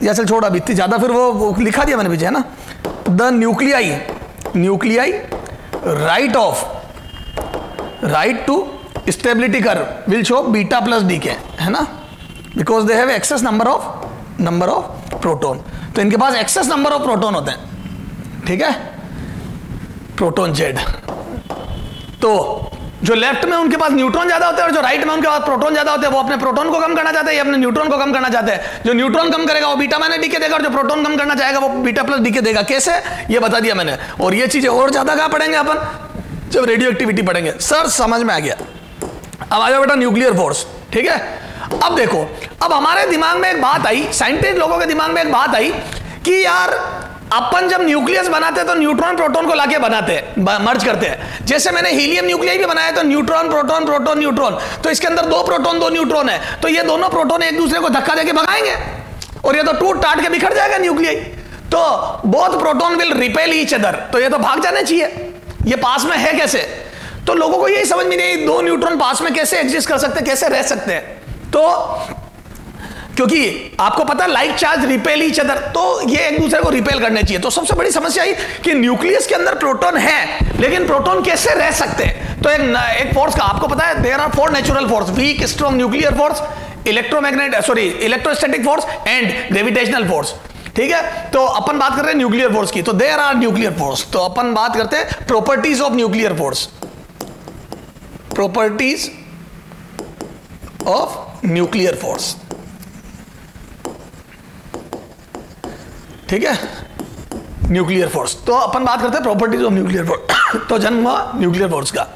या चल छोड़ा, इतनी ज्यादा फिर वो लिखा दिया मैंने पीछे, है ना। The nuclei right to stability curve will show beta plus decay, है ना, because they have excess number of proton. तो इनके पास एक्सेस नंबर ऑफ प्रोटॉन होते हैं, ठीक है, प्रोटॉन जेड। तो जो लेफ्ट में उनके पास न्यूट्रॉन ज्यादा होते हैं और जो राइट में उनके पास प्रोटॉन ज्यादा होते हैं, वो अपने प्रोटॉन को कम करना चाहते हैं या अपने न्यूट्रॉन को कम करना चाहते हैं। जो न्यूट्रॉन कम करेगा वो बीटा माइनस डी के देगा, और जो प्रोटॉन कम करना चाहेगा वो बीटा प्लस डी के देगा। कैसे, ये बता दिया मैंने। और ये चीजें और ज्यादा कहां पढ़ेंगे अपन, जब रेडियो एक्टिविटी पढ़ेंगे। सर समझ में आ गया। अब आ जाओ बेटा न्यूक्लियर फोर्स, ठीक है। अब देखो, अब हमारे दिमाग में एक बात आई, साइंटिस्ट लोगों के दिमाग में एक बात आई कि यार अपन जब न्यूक्लियस बनाते हैं तो न्यूट्रॉन प्रोटॉन को लाके बनाते हैं, मर्ज करते हैं। जैसे मैंने हीलियम न्यूक्लियाई भी बनाया तो न्यूट्रॉन प्रोटॉन प्रोटॉन न्यूट्रॉन, तो इसके अंदर 2 प्रोटॉन 2 न्यूट्रॉन है, तो ये दोनों प्रोटॉन एक दूसरे को धक्का देके भगाएंगे और ये तो टूट टाट के बिखर जाएगा न्यूक्लियाई। तो both proton will repel each other, तो ये तो भाग जाने चाहिए, ये पास में है कैसे? तो लोगों को यही समझ में नहीं 2 न्यूट्रॉन पास में कैसे एग्जिस्ट कर सकते हैं, कैसे रह सकते हैं। तो क्योंकि आपको पता है like charge repel each other, तो ये एक दूसरे को रिपेल करने चाहिए। तो सबसे बड़ी समस्या आई कि न्यूक्लियस के अंदर प्रोटॉन है लेकिन प्रोटॉन कैसे रह सकते हैं। तो एक फोर्स का आपको पता है, there are 4 natural force, weak strong nuclear force, electrostatic force and gravitational force, ठीक है। तो अपन बात कर रहे हैं न्यूक्लियर फोर्स की, तो देयर आर न्यूक्लियर फोर्स। तो अपन बात करते हैं properties of nuclear force, properties of nuclear force, ठीक है, न्यूक्लियर फोर्स। तो अपन बात करते हैं प्रॉपर्टीज ऑफ न्यूक्लियर फोर्स। तो जन्म हुआ न्यूक्लियर फोर्स का।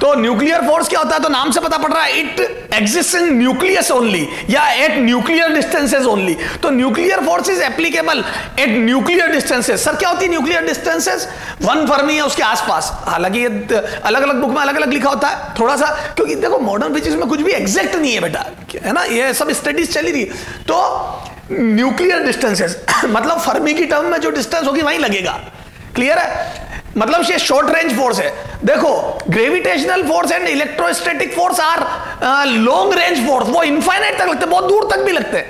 तो न्यूक्लियर फोर्स क्या होता है? तो नाम से पता पड़ रहा है, it exist in nucleus only या एट न्यूक्लियर डिस्टेंसेस ओनली। तो nuclear force is applicable at nuclear distances. Sir क्या होती है न्यूक्लियर डिस्टेंसेस? 1 फर्मी है उसके आसपास। हालांकि ये अलग अलग बुक में अलग अलग लिखा होता है थोड़ा सा, क्योंकि देखो मॉडर्न फिजिक्स में कुछ भी एग्जैक्ट नहीं है बेटा, है ना, ये सब स्टडीज चली रही। तो न्यूक्लियर डिस्टेंसेस मतलब फर्मी की टर्म में जो डिस्टेंस होगी वहीं लगेगा, क्लियर है। मतलब ये शॉर्ट रेंज फोर्स है। देखो gravitational force and electrostatic force are long range force, वो इनफाइनाइट तक लगते हैं, बहुत दूर तक भी लगते हैं,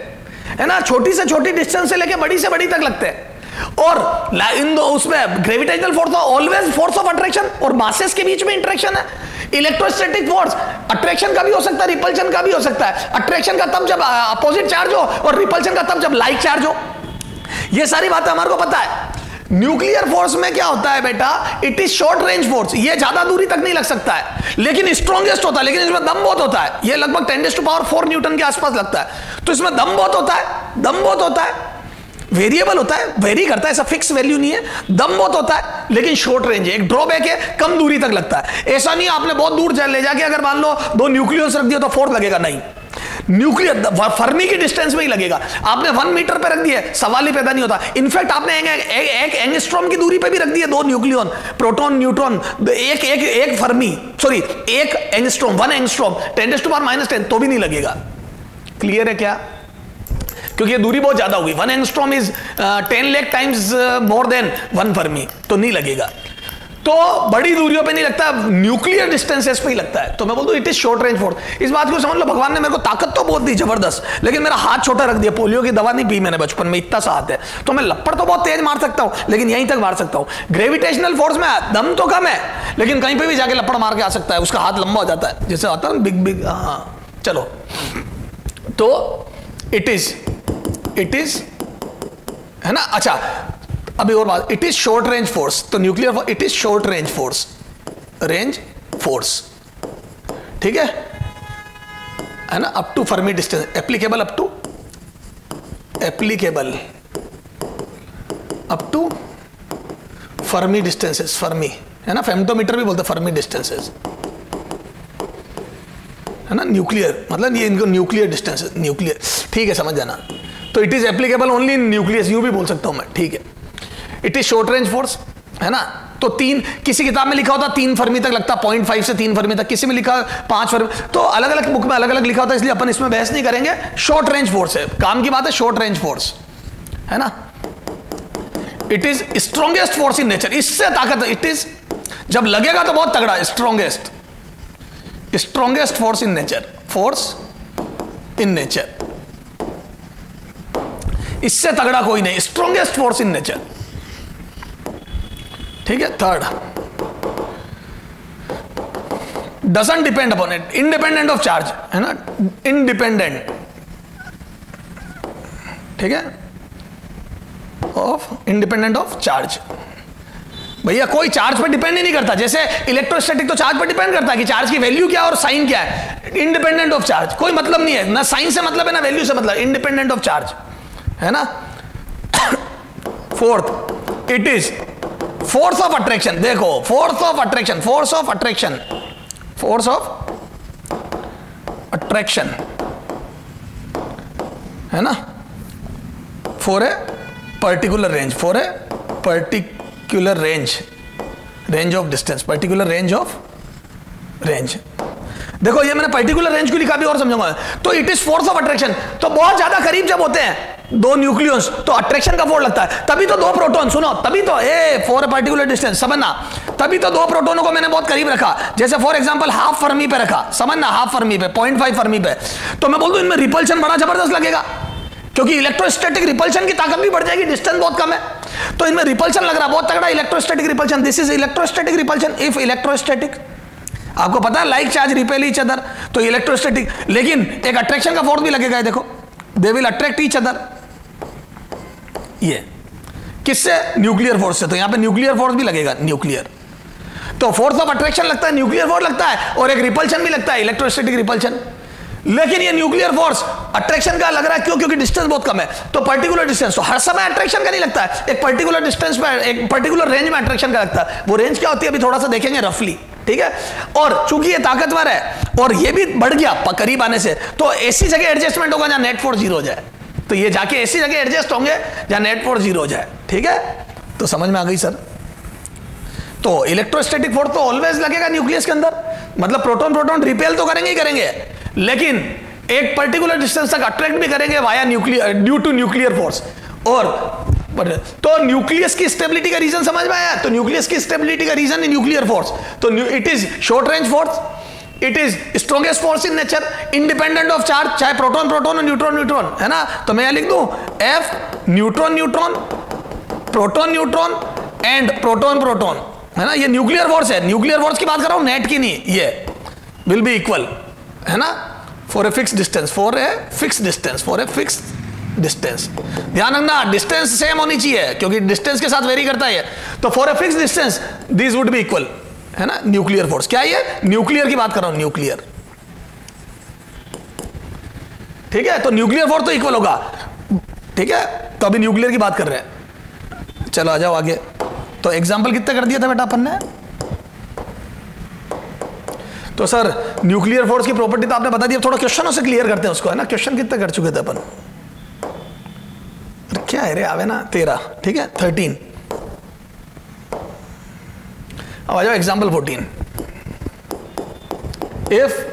है ना, छोटी से छोटी डिस्टेंस से लेके बड़ी से बड़ी तक लगते हैं। और इन दो उसमें gravitational force always force of attraction और मासेस के बीच में इंटरेक्शन है। इलेक्ट्रोस्टैटिक फोर्स अट्रैक्शन का भी हो सकता है, रिपल्शन का भी हो सकता है। अट्रैक्शन का तब जब अपोजिट चार्ज हो और रिपल्शन का तब जब लाइक चार्ज हो। ये सारी बातें हमारे को पता है। न्यूक्लियर फोर्स में क्या होता है बेटा? It is short range force, ये ज्यादा दूरी तक नहीं लग सकता है लेकिन स्ट्रॉन्गेस्ट होता है, लेकिन इसमें दम बहुत होता है। ये लगभग 10⁴ न्यूटन के आसपास लगता है। तो इसमें दम बहुत होता है, दम बहुत होता है, वेरिएबल होता है, वेरी करता है, ऐसा फिक्स वैल्यू नहीं है, दम बहुत होता है लेकिन शॉर्ट रेंज है। एक ड्रॉबैक है, कम दूरी तक लगता है। ऐसा नहीं आपने बहुत दूर ले जाके अगर मान लो 2 न्यूक्लियस रख दिया तो फोर्स लगेगा, नहीं, न्यूक्लियर फर्मी की डिस्टेंस में ही लगेगा। आपने 1 मीटर पे रख दिया, सवाल ही पैदा नहीं होता। इनफैक्ट आपने एक एंगस्ट्रॉम की दूरी पे भी रख दिया 2 न्यूक्लियन, प्रोटॉन न्यूट्रॉन, एक फर्मी, सॉरी एक एंगस्ट्रॉम, 1 एंगस्ट्रॉम 10⁻⁻10 तो भी नहीं लगेगा। क्लियर है क्या? क्योंकि ये दूरी बहुत ज्यादा होगी। 1 angstrom is 10 lakh times more than 1 Fermi, तो नहीं लगेगा। तो बड़ी दूरियों पे नहीं लगता, न्यूक्लियर डिस्टेंसेस पे ही लगता है। तो मैं बोलता हूं it is short range force. इस बात को समझ लो, भगवान ने मेरे को ताकत तो बहुत दी जबरदस्त, लेकिन मेरा हाथ छोटा रख दिया। पोलियो की दवा नहीं पी मैंने बचपन में, इतना सा हाथ है, तो मैं लपड़ तो बहुत तेज मार सकता हूं लेकिन यहीं तक मार सकता हूं। ग्रेविटेशनल फोर्स में दम तो कम है लेकिन कहीं पे भी जाके लपड़ मार के आ सकता है, उसका हाथ लंबा हो जाता है, जैसे होता है बिग बिग। हाँ चलो, तो इट इज है ना। अच्छा अभी और बात, it is short range force. तो nuclear it is short range force, ठीक है ना, up to fermi distance, applicable up to fermi distances, fermi है ना, फेम्टोमीटर भी बोलते हैं फर्मी डिस्टेंसेस, है ना। न्यूक्लियर मतलब ये इनको न्यूक्लियर डिस्टेंसेस, न्यूक्लियर, ठीक है, समझ जाना। तो it is applicable only in nucleus, यूं भी बोल सकता हूं मैं, ठीक है। It is short range force, है ना। तो 3, किसी किताब में लिखा होता 3 फर्मी तक लगता, 0.5 से 3 फर्मी तक, किसी में लिखा 5 फर्मी, तो अलग अलग बुक में अलग अलग लिखा होता है, इसलिए अपन इसमें बहस नहीं करेंगे। शॉर्ट रेंज फोर्स है, काम की बात है, शॉर्ट रेंज फोर्स, है ना। It is strongest force in nature, इससे ताकत, इट इज जब लगेगा तो बहुत तगड़ा, स्ट्रॉन्गेस्ट फोर्स इन नेचर, इससे तगड़ा कोई नहीं, स्ट्रॉन्गेस्ट फोर्स इन नेचर, ठीक है। Third, doesn't depend upon it, independent of charge, है ना, इंडिपेंडेंट, ठीक है, इंडिपेंडेंट ऑफ चार्ज। भैया कोई चार्ज पे डिपेंड ही नहीं करता, जैसे इलेक्ट्रोस्टैटिक तो चार्ज पे डिपेंड करता है कि चार्ज की वैल्यू क्या और साइन क्या है। इंडिपेंडेंट ऑफ चार्ज कोई मतलब नहीं है, ना साइन से मतलब है ना वैल्यू से मतलब, इंडिपेंडेंट ऑफ चार्ज, है ना। Fourth, it is force of attraction, देखो force of attraction, force of attraction, force of attraction है ना, for a particular range, for a particular range, range of distance, particular range of range. देखो ये मैंने particular range को लिखा भी और समझाऊंगा। तो it is force of attraction. तो बहुत ज्यादा करीब जब होते हैं दो न्यूक्लियस तो अट्रैक्शन का फोर्स लगता है, तभी तो दो प्रोटॉन, सुनो तभी तो फॉर ए पर्टिकुलर डिस्टेंस, समझना, तभी तो दो प्रोटोनों को मैंने बहुत करीब रखा, जैसे फॉर एग्जांपल हाफ फर्मी पे रखा, समझना, हाफ फर्मी पे, 0.5 फर्मी पे, तो मैं बोल दूं इनमें रिपल्शन बड़ा जबरदस्त लगेगा, क्योंकि इलेक्ट्रोस्टैटिक रिपल्शन की ताकत भी बढ़ जाएगी, डिस्टेंस बहुत कम है, तो इनमें रिपल्शन लग रहा है बहुत तगड़ा, electrostatic repulsion, this is electrostatic repulsion. If electrostatic, आपको पता है like charge repel each other, तो इलेक्ट्रोस्टैटिक, लेकिन एक अट्रैक्शन का फोर्स भी लगेगा, देखो they will attract each other, ये किससे, न्यूक्लियर फोर्स से, तो यहां पे न्यूक्लियर फोर्स भी लगेगा, न्यूक्लियर, तो फोर्स ऑफ अट्रैक्शन लगता है, न्यूक्लियर फोर्स लगता है, और एक रिपल्शन भी लगता है, इलेक्ट्रोस्टैटिक रिपल्शन। लेकिन ये न्यूक्लियर फोर्स अट्रैक्शन का लग रहा है, क्यों, क्योंकि डिस्टेंस बहुत कम है, तो पर्टिकुलर डिस्टेंस, तो हर समय अट्रैक्शन का नहीं लगता है, एक पर्टिकुलर डिस्टेंस पर, एक पर्टिकुलर रेंज में अट्रैक्शन का लगता है। वो रेंज क्या होती है अभी थोड़ा सा देखेंगे रफली, ठीक है। और चूंकि ये ताकतवर है और ये भी बढ़ गया करीब आने से, तो ऐसी जगह एडजस्टमेंट होगा जहां नेट फोर्स 0 हो जाए, तो ये जाके ऐसी जगह एडजस्ट होंगे जहां नेट फोर्स 0 हो जाए, ठीक है। तो समझ में आ गई सर। तो इलेक्ट्रोस्टैटिक फोर्स तो ऑलवेज लगेगा न्यूक्लियस के अंदर, मतलब प्रोटॉन प्रोटॉन रिपेल तो करेंगे ही करेंगे, लेकिन एक पर्टिकुलर डिस्टेंस तक अट्रैक्ट भी करेंगे via nuclear, due to nuclear force. और तो न्यूक्लियस की स्टेबिलिटी का रीजन समझ में आया, तो न्यूक्लियस की स्टेबिलिटी का रीजन है न्यूक्लियर फोर्स, तो it is short range force, it is strongest force in nature, independent of charge, चाहे प्रोटॉन प्रोटॉन और न्यूट्रॉन न्यूट्रॉन, है ना। तो मैं यहां लिख दूं F neutron neutron, proton neutron and proton proton, है ना। ये न्यूक्लियर फोर्स है, न्यूक्लियर फोर्स की बात कर रहा हूं, नेट की नहीं, ये विल बी इक्वल, है ना, for a fix distance, for a fix distance, for a fix distance. ध्यान रखना डिस्टेंस सेम होनी चाहिए, क्योंकि डिस्टेंस के साथ वेरी करता है, तो for a fix distance this would be equal, है ना, न्यूक्लियर फोर्स। क्या ये न्यूक्लियर की बात कर रहा हूं, न्यूक्लियर, ठीक है। तो न्यूक्लियर फोर्स तो इक्वल होगा, ठीक है, तो अभी न्यूक्लियर की बात कर रहे हैं, चलो आ जाओ आगे। तो एग्जाम्पल कितने कर दिया था बेटा अपन ने, तो सर न्यूक्लियर फोर्स की प्रॉपर्टी तो आपने बता दी, थोड़ा क्वेश्चनों से क्लियर करते हैं उसको, है ना। क्वेश्चन कितने कर चुके थे अपन, क्या है रे आवे ना 13, ठीक है 13। अब आ जाओ एग्जाम्पल 14। इफ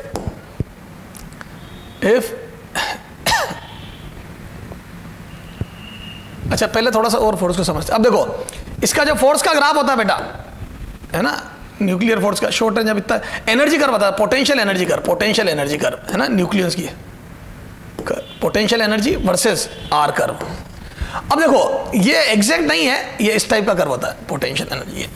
अच्छा पहले थोड़ा सा और फोर्स को समझते। अब देखो इसका जो फोर्स का ग्राफ होता है बेटा, है ना, न्यूक्लियर फोर्स का शॉर्ट रेंज, अब इतना एनर्जी कर बता, पोटेंशियल एनर्जी कर, पोटेंशियल एनर्जी कर, है ना, न्यूक्लियस की potential energy versus R curve. अब देखो ये एग्जैक्ट नहीं है, ये इस टाइप का कर्व होता है पोटेंशियल एनर्जी,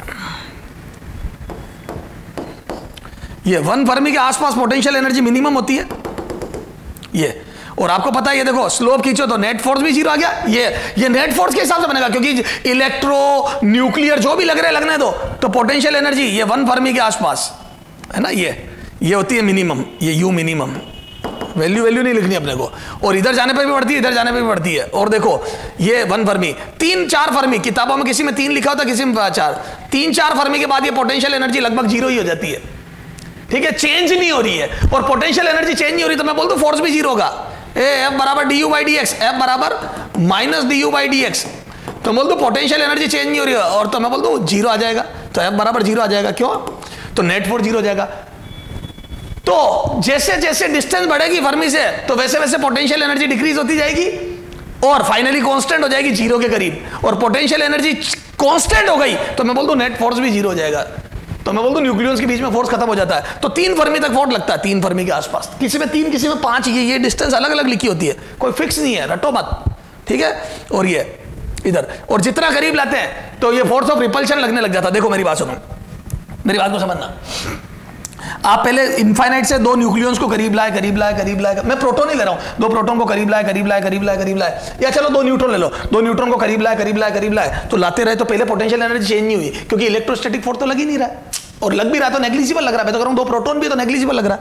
ये 1 फर्मी के आसपास पोटेंशियल एनर्जी मिनिमम होती है ये, और आपको पता है ये देखो स्लोप खींचो तो नेट फोर्स भी 0 आ गया, ये नेट फोर्स के हिसाब से बनेगा, क्योंकि इलेक्ट्रो न्यूक्लियर जो भी लग रहे लगने दो, तो पोटेंशियल एनर्जी ये 1 फर्मी के आसपास, है ना, ये होती है मिनिमम, ये यू मिनिमम, वैल्यू नहीं लिखनी अपने को, और इधर जाने पे भी बढ़ती है, इधर जाने पे भी बढ़ती है। और देखो ये 1 फर्मी, 3-4 फर्मी, किताबों में किसी में 3 लिखा होता, किसी में 4, 3-4 फर्मी के बाद ये पोटेंशियल एनर्जी लगभग 0 ही हो जाती है, ठीक है, चेंज नहीं हो रही है, और पोटेंशियल एनर्जी चेंज नहीं हो रही, तो मैं बोल दूं फोर्स भी 0 होगा, एफ बराबर d U by d x, F बराबर minus d U by d x, तो बोल दो पोटेंशियल एनर्जी चेंज नहीं हो रही है, और तो मैं बोल दूं 0 आ जाएगा, तो एफ बराबर 0 आ जाएगा, क्यों, तो नेट फोर्स 0 हो जाएगा। तो जैसे जैसे डिस्टेंस बढ़ेगी फर्मी से, तो वैसे वैसे पोटेंशियल एनर्जी डिक्रीज होती जाएगी, और फाइनली कांस्टेंट हो जाएगी 0 के करीब, और पोटेंशियल एनर्जी कांस्टेंट हो गई, तो मैं बोल दूं नेट फोर्स भी 0 हो जाएगा, तो मैं बोल दूं न्यूक्लियस के बीच में फोर्स खत्म हो जाता है। तो 3 फर्मी तक फोर्स लगता है, 3 फर्मी के आसपास, किसी में 3 किसी में 5, ये डिस्टेंस अलग अलग लिखी होती है, कोई फिक्स नहीं है, रटो मत, ठीक है। और ये इधर, और जितना करीब लाते हैं तो ये फोर्स ऑफ रिपल्शन लगने लग जाता है। देखो मेरी बात सुनो, मेरी बात को समझना, आप पहले इनफाइनाइट से 2 न्यूक्लियस को करीब लाए, मैं प्रोटॉन ही ले रहा हूं, 2 प्रोटॉन को करीब लाए, या चलो 2 न्यूट्रॉन ले लो, 2 न्यूट्रॉन को करीब लाए, तो लाते रहे, तो पहले पोटेंशियल एनर्जी चेंज नहीं हुई, क्योंकि इलेक्ट्रोस्टैटिक फोर्स तो लग ही नहीं रहा है, और लग भी रहा तो नेग्लिजिबल लग रहा है, मैं तो कह रहा हूं 2 प्रोटॉन भी तो नेग्लिजिबल लग रहा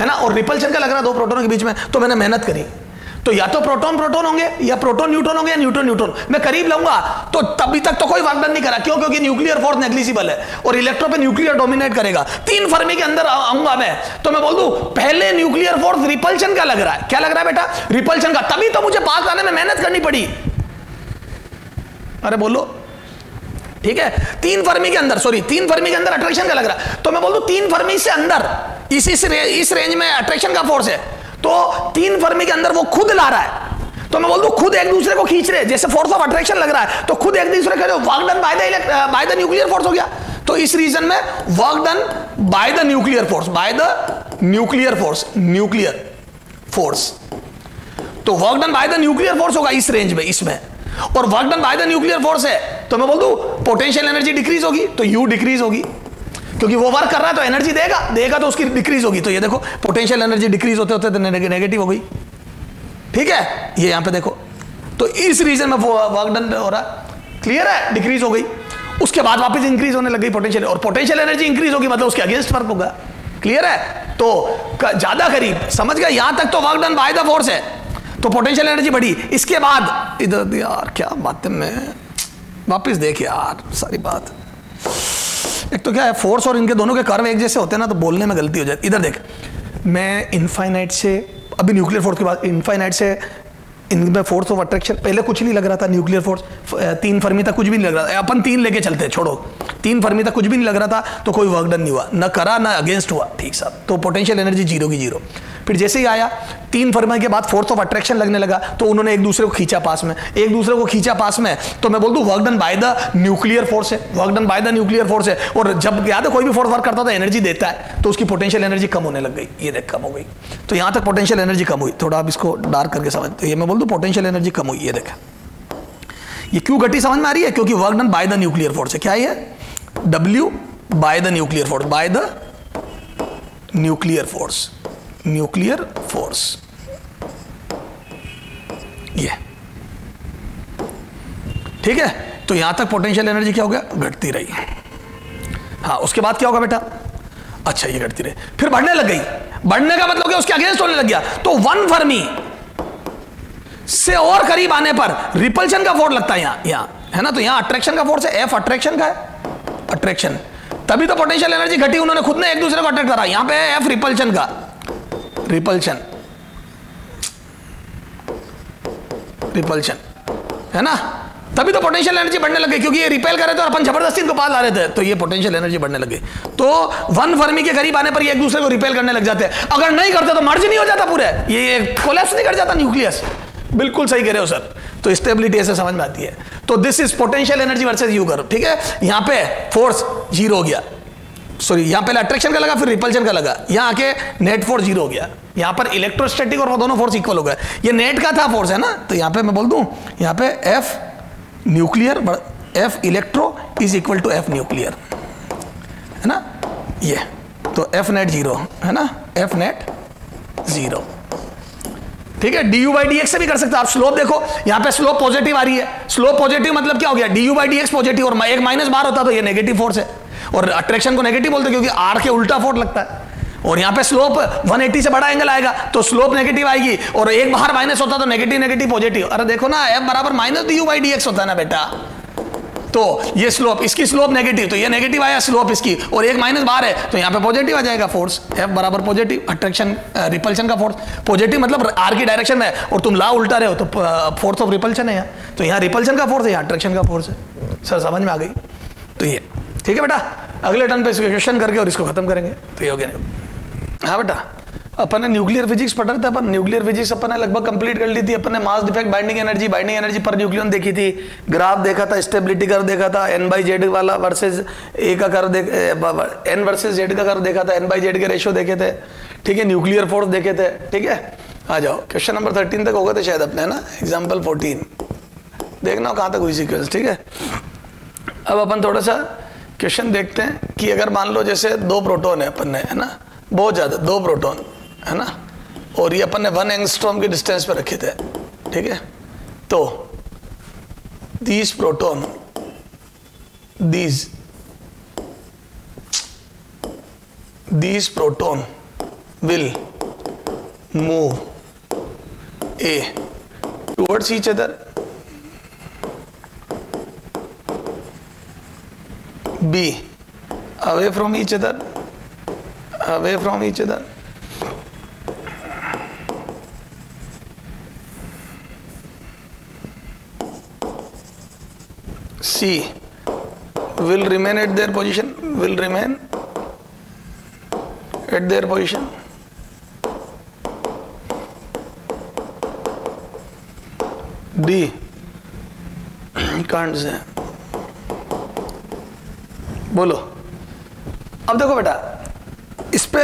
है ना, और रिपल्शन का लग रहा है 2 प्रोटॉनों के बीच में, तो मैंने मेहनत करी, तो या तो प्रोटॉन प्रोटॉन होंगे, या प्रोटॉन न्यूट्रॉन होंगे, या न्यूट्रॉन न्यूट्रॉन। मैं करीब लाऊंगा तो तभी तक तो कोई वर्क डन नहीं करा। क्यों? क्योंकि न्यूक्लियर फोर्स नेग्लिजिबल है और इलेक्ट्रॉन पे न्यूक्लियर डोमिनेट करेगा। 3 फर्मी के अंदर आऊंगा मैं, तो मैं बोल दूं पहले न्यूक्लियर फोर्स रिपल्शन का लग रहा है। क्या लग रहा है बेटा? रिपल्शन का। तभी तो मुझे पास आने में मेहनत करनी पड़ी। अरे बोलो, ठीक है। 3 फर्मी के अंदर, सॉरी 3 फर्मी के अंदर अट्रैक्शन का लग रहा है, तो मैं बोल दूं 3 फर्मी से अंदर इस रेंज में अट्रैक्शन का फोर्स है, तो 3 फर्मी के अंदर वो खुद ला रहा है, तो मैं बोल दूं खुद एक दूसरे को खींच रहे, जैसे फोर्स ऑफ अट्रैक्शन लग रहा है, तो खुद एक दूसरे का work done by the nuclear force हो गया। तो इस रीजन में work done by the nuclear force, by the nuclear force, तो work done by the nuclear force होगा इस रेंज में, इसमें। और work done by the nuclear force है, तो मैं बोल दूं पोटेंशियल एनर्जी डिक्रीज होगी, तो यू डिक्रीज होगी, क्योंकि वो वर्क कर रहा है तो एनर्जी देगा तो उसकी डिक्रीज होगी। तो ये देखो पोटेंशियल एनर्जी डिक्रीज होते होते तो नेगेटिव हो गई, ठीक है। ये यहां पे देखो, तो इस रीजन में वर्क डन हो रहा है, क्लियर है, डिक्रीज हो गई। उसके बाद वापस इंक्रीज होने लग गई पोटेंशियल, और पोटेंशियल एनर्जी इंक्रीज होगी मतलब उसके अगेंस्ट वर्क होगा, क्लियर है। तो ज्यादा करीब समझ गया, यहां तक तो work done by the force है, तो पोटेंशियल एनर्जी बढ़ी। इसके बाद इधर यार क्या बात है, मैं वापस देख यार सारी बात। एक तो क्या है, फोर्स और इनके दोनों के कर्व एक जैसे होते हैं ना, तो बोलने में गलती हो जाती। इधर देख, मैं इनफाइनाइट से, अभी न्यूक्लियर फोर्स के बाद इनफाइनाइट से इनमें फोर्स ऑफ अट्रैक्शन, पहले कुछ नहीं लग रहा था न्यूक्लियर फोर्स, 3 फर्मी तक कुछ भी नहीं लग रहा था। अपन 3 लेके चलते हैं, छोड़ो 3 फर्मी तक कुछ भी नहीं लग रहा था, तो कोई वर्क डन नहीं हुआ, ना करा ना अगेंस्ट हुआ, ठीक साहब। तो पोटेंशियल एनर्जी 0 की 0। फिर जैसे ही आया 3 फर्मी के बाद फोर्स ऑफ अट्रैक्शन लगने लगा, तो उन्होंने एक दूसरे को खींचा पास में, तो मैं बोल दूं work done by the nuclear force है, work done by the nuclear force है। और जब याद है कोई भी फोर्स वर्क करता था एनर्जी देता है, तो उसकी पोटेंशियल एनर्जी कम होने लग गई, ये देख कम हो गई। तो यहां तक पोटेंशियल एनर्जी कम हुई। थोड़ा आप इसको डार्क करके समझ, तो ये मैं बोल दूं पोटेंशियल एनर्जी कम हुई, ये देख। ये क्यों घटी समझ में आ रही है? क्योंकि work done by the nuclear force है। क्या है? W bye the nuclear force, by the nuclear force, ये ठीक है। तो यहां तक पोटेंशियल एनर्जी क्या हो गया? घटती रही। हाँ, उसके बाद क्या होगा बेटा? अच्छा, ये घटती रही, फिर बढ़ने लग गई। बढ़ने का मतलब क्या? उसके अगेंस्ट होने लग गया। तो 1 फर्मी से और करीब आने पर रिपल्शन का फोर्स लगता है यहां है ना। तो यहां अट्रैक्शन का फोर्स है, F अट्रैक्शन का है, अट्रैक्शन, तभी तो पोटेंशियल एनर्जी घटी, उन्होंने खुद ने एक दूसरे को अट्रैक्ट करा। यहां पे F रिपल्शन का, रिपल्शन है ना, तभी तो पोटेंशियल एनर्जी बढ़ने लग गई, क्योंकि ये रिपेल कर रहे थे और अपन जबरदस्ती इनको पास ला रहे थे, तो ये पोटेंशियल एनर्जी बढ़ने लग गई। तो 1 फर्मी के करीब आने पर ये एक दूसरे को रिपेल करने लग जाते हैं। अगर नहीं करते तो मर्ज नहीं हो जाता पूरे, ये कोलैप्स नहीं कर जाता न्यूक्लियस। बिल्कुल सही कह रहे हो सर। तो स्टेबिलिटी ऐसे समझ में आती है। तो this is potential energy versus you curve, ठीक है। यहां पे फोर्स 0 हो गया, सॉरी यहां पहले अट्रैक्शन का लगा, फिर रिपल्शन का लगा, यहां आके नेट फोर्स 0 हो गया। यहां पर इलेक्ट्रोस्टैटिक और वो दोनों फोर्स इक्वल हो गए। ये नेट का था फोर्स है ना, तो यहां पे मैं बोल दूं, यहां पे F nuclear, F electro is equal to F nuclear, है ना। ये तो F नेट 0 है ना, F नेट 0, ठीक है। du by dx से भी कर सकते हो आप। स्लोप देखो, यहां पे स्लोप पॉजिटिव आ रही है। स्लोप पॉजिटिव मतलब क्या हो गया? du by dx पॉजिटिव, और एक माइनस बार होता तो ये नेगेटिव फोर्स है, और अट्रैक्शन को नेगेटिव बोलते हैं क्योंकि r के उल्टा फोर्स लगता है। और यहां पे स्लोप 180 से बड़ा एंगल आएगा तो स्लोप नेगेटिव आएगी, और एक बाहर माइनस होता तो नेगेटिव पॉजिटिव। अरे देखो ना, F बराबर माइनस du by dx होता है ना बेटा। तो ये स्लोप, इसकी स्लोप नेगेटिव, तो ये नेगेटिव आया स्लोप इसकी, और एक माइनस बाहर है तो यहाँ पे पॉजिटिव आ जाएगा फोर्स। F बराबर पॉजिटिव, अट्रैक्शन रिपल्शन का फोर्स पॉजिटिव मतलब r की डायरेक्शन में है, और तुम ला उल्टा रहे हो तो फोर्स ऑफ रिपल्शन है यहाँ। तो यहाँ रिपल्शन का फोर्स है, यहाँ अट्रैक्शन का फोर्स है। सर समझ में आ गई? तो ये ठीक है बेटा। अगले टर्न पे क्वेश्चन करके और इसको खत्म करेंगे, तो ये हो गया। हाँ बेटा, अपन ने न्यूक्लियर फिजिक्स पढ़ रहे थे, अपन न्यूक्लियर फिजिक्स अपन ने लगभग कंप्लीट कर ली थी। अपन ने mass defect, binding energy per nucleon देखी थी, ग्राफ देखा था, स्टेबिलिटी कर्व देखा था, n/z वाला वर्सेस a का कर्व n वर्सेस z का कर्व देखा था, n/z के रेशियो देखे थे, ठीक है। न्यूक्लियर फोर्स देखे थे, ठीक है। आ जाओ, क्वेश्चन नंबर 13 तक हो गए थे शायद अपने, है ना। एग्जाम्पल 14 देखना कहाँ तक हुई सीक्वेंस, ठीक है। अब अपन थोड़ा सा क्वेश्चन देखते हैं कि अगर मान लो जैसे 2 प्रोटॉन है अपन ने, है ना, बहुत ज्यादा 2 प्रोटॉन है ना, और ये अपन ने 1 एंगस्ट्रॉम के डिस्टेंस पे रखे थे, ठीक है। तो these proton, these proton will move A towards each other, B away from each other, away from each other, C will remain at their position, will remain at their position, D can't say. बोलो। अब देखो बेटा, इस पे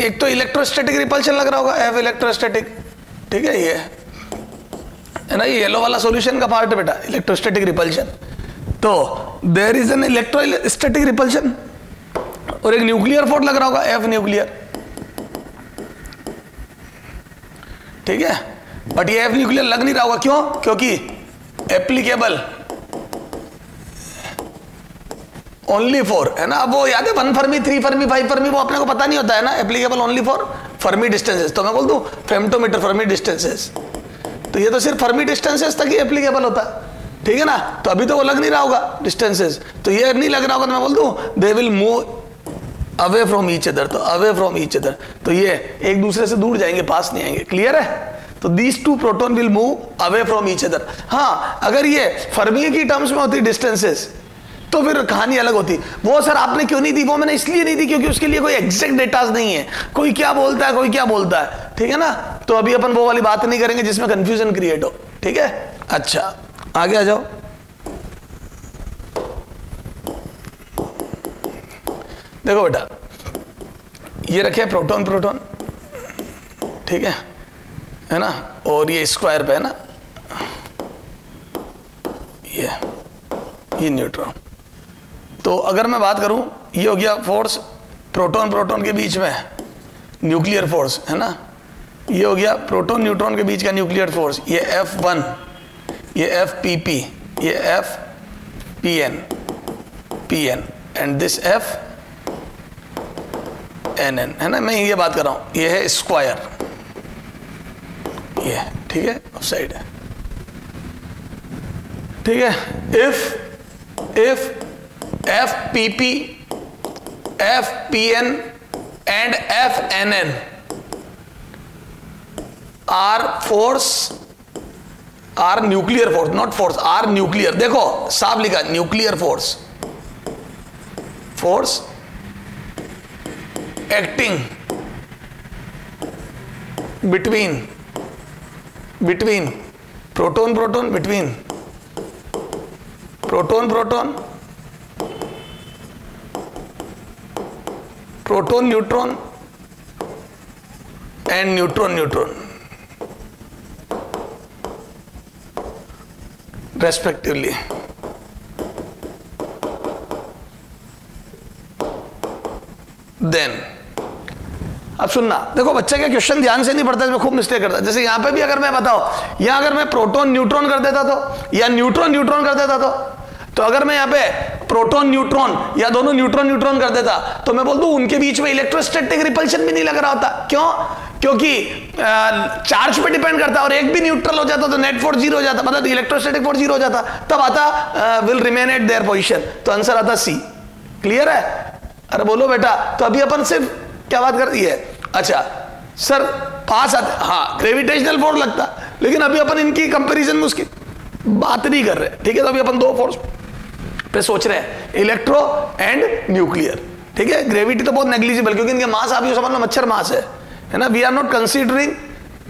एक तो electrostatic repulsion लग रहा होगा, एफ इलेक्ट्रोस्टैटिक, ठीक है, ये है ना, ये येलो वाला सॉल्यूशन का पार्ट है बेटा, इलेक्ट्रोस्टैटिक रिपल्शन। तो there is an electrostatic repulsion और एक न्यूक्लियर फोर्स लग रहा होगा, एफ न्यूक्लियर, ठीक है। बट ये एफ न्यूक्लियर लग नहीं रहा होगा, क्यों? क्योंकि एप्लीकेबल ओनली फॉर, है ना, अब वो याद है 1 फर्मी 3 फर्मी 5 फर्मी, वो अपने को पता नहीं होता है ना, applicable only for Fermi distances. तो मैं बोल दूं फेम्टोमीटर फर्मी डिस्टेंसेस, तो ये तो सिर्फ फर्मी डिस्टेंसेस तक ही एप्लीकेबल होता है, ठीक है ना। तो अभी तो वो लग नहीं रहा होगा डिस्टेंसेस, तो ये नहीं लग रहा होगा, तो मैं बोल दूं they will move away from each other, तो अवे फ्रॉम ईच अदर, तो ये एक दूसरे से दूर जाएंगे, पास नहीं आएंगे, क्लियर है। तो these two proton will move away from each other. हाँ, अगर ये फर्मी की टर्म्स में होती डिस्टेंसेस तो फिर कहानी अलग होती। वो सर आपने क्यों नहीं दी? वो मैंने इसलिए नहीं दी क्योंकि उसके लिए कोई एग्जैक्ट डेटाज नहीं है, कोई क्या बोलता है कोई क्या बोलता है, ठीक है ना। तो अभी अपन वो वाली बात नहीं करेंगे जिसमें कंफ्यूजन क्रिएट हो, ठीक है। अच्छा, आगे आ जाओ। देखो बेटा, ये रखे प्रोटॉन प्रोटॉन, ठीक है ना, और ये स्क्वायर पे है ना, ये न्यूट्रॉन। तो अगर मैं बात करूं, ये हो गया फोर्स प्रोटॉन प्रोटॉन के बीच में, न्यूक्लियर फोर्स, है ना, ये हो गया प्रोटॉन न्यूट्रॉन के बीच का न्यूक्लियर फोर्स, ये F1, ये FPP, ये FPN एंड दिस FNN, है ना। मैं ये बात कर रहा हूं, ये है स्क्वायर, ये ठीक है, ऑफ साइड है, ठीक है। If FPP, FPN and FNN are force, are nuclear force, not force, are nuclear। देखो साफ लिखा nuclear force, force acting between proton proton, between proton proton, proton neutron and neutron neutron respectively. Then अब सुनना, देखो बच्चा क्या question ध्यान से नहीं पढ़ता, इसमें खूब मिस्टेक करता है। जैसे यहां पे भी अगर मैं बताओ, यहां अगर मैं प्रोटॉन न्यूट्रॉन कर देता तो, या न्यूट्रॉन न्यूट्रॉन कर देता तो अगर मैं यहाँ पे प्रोटॉन न्यूट्रॉन या दोनों न्यूट्रॉन न्यूट्रॉन कर देता, तो मैं बोल दूं उनके बीच में इलेक्ट्रोस्टैटिक रिपल्शन भी नहीं लग रहा होता। क्यों? क्योंकि चार्ज पे डिपेंड करता, और एक भी न्यूट्रल हो जाता तो नेट फोर्स 0 हो जाता, मतलब इलेक्ट्रोस्टैटिक फोर्स 0 हो जाता, तब आता will remain at their position, तो आंसर आता सी। क्लियर है? अरे बोलो बेटा। तो अभी अपन सिर्फ क्या बात कर रही है? अच्छा सर पास आते, हाँ ग्रेविटेशनल फोर्स लगता, लेकिन अभी अपन इनकी कंपेरिजन में उसकी बात नहीं कर रहे, ठीक है। तो अभी अपन दो फोर्स पे सोच रहे हैं, इलेक्ट्रो एंड न्यूक्लियर, ठीक है। ग्रेविटी तो बहुत नेग्लिजिबल, क्योंकि इनके मास आप ये समझ लो मच्छर मास है ना। We are not considering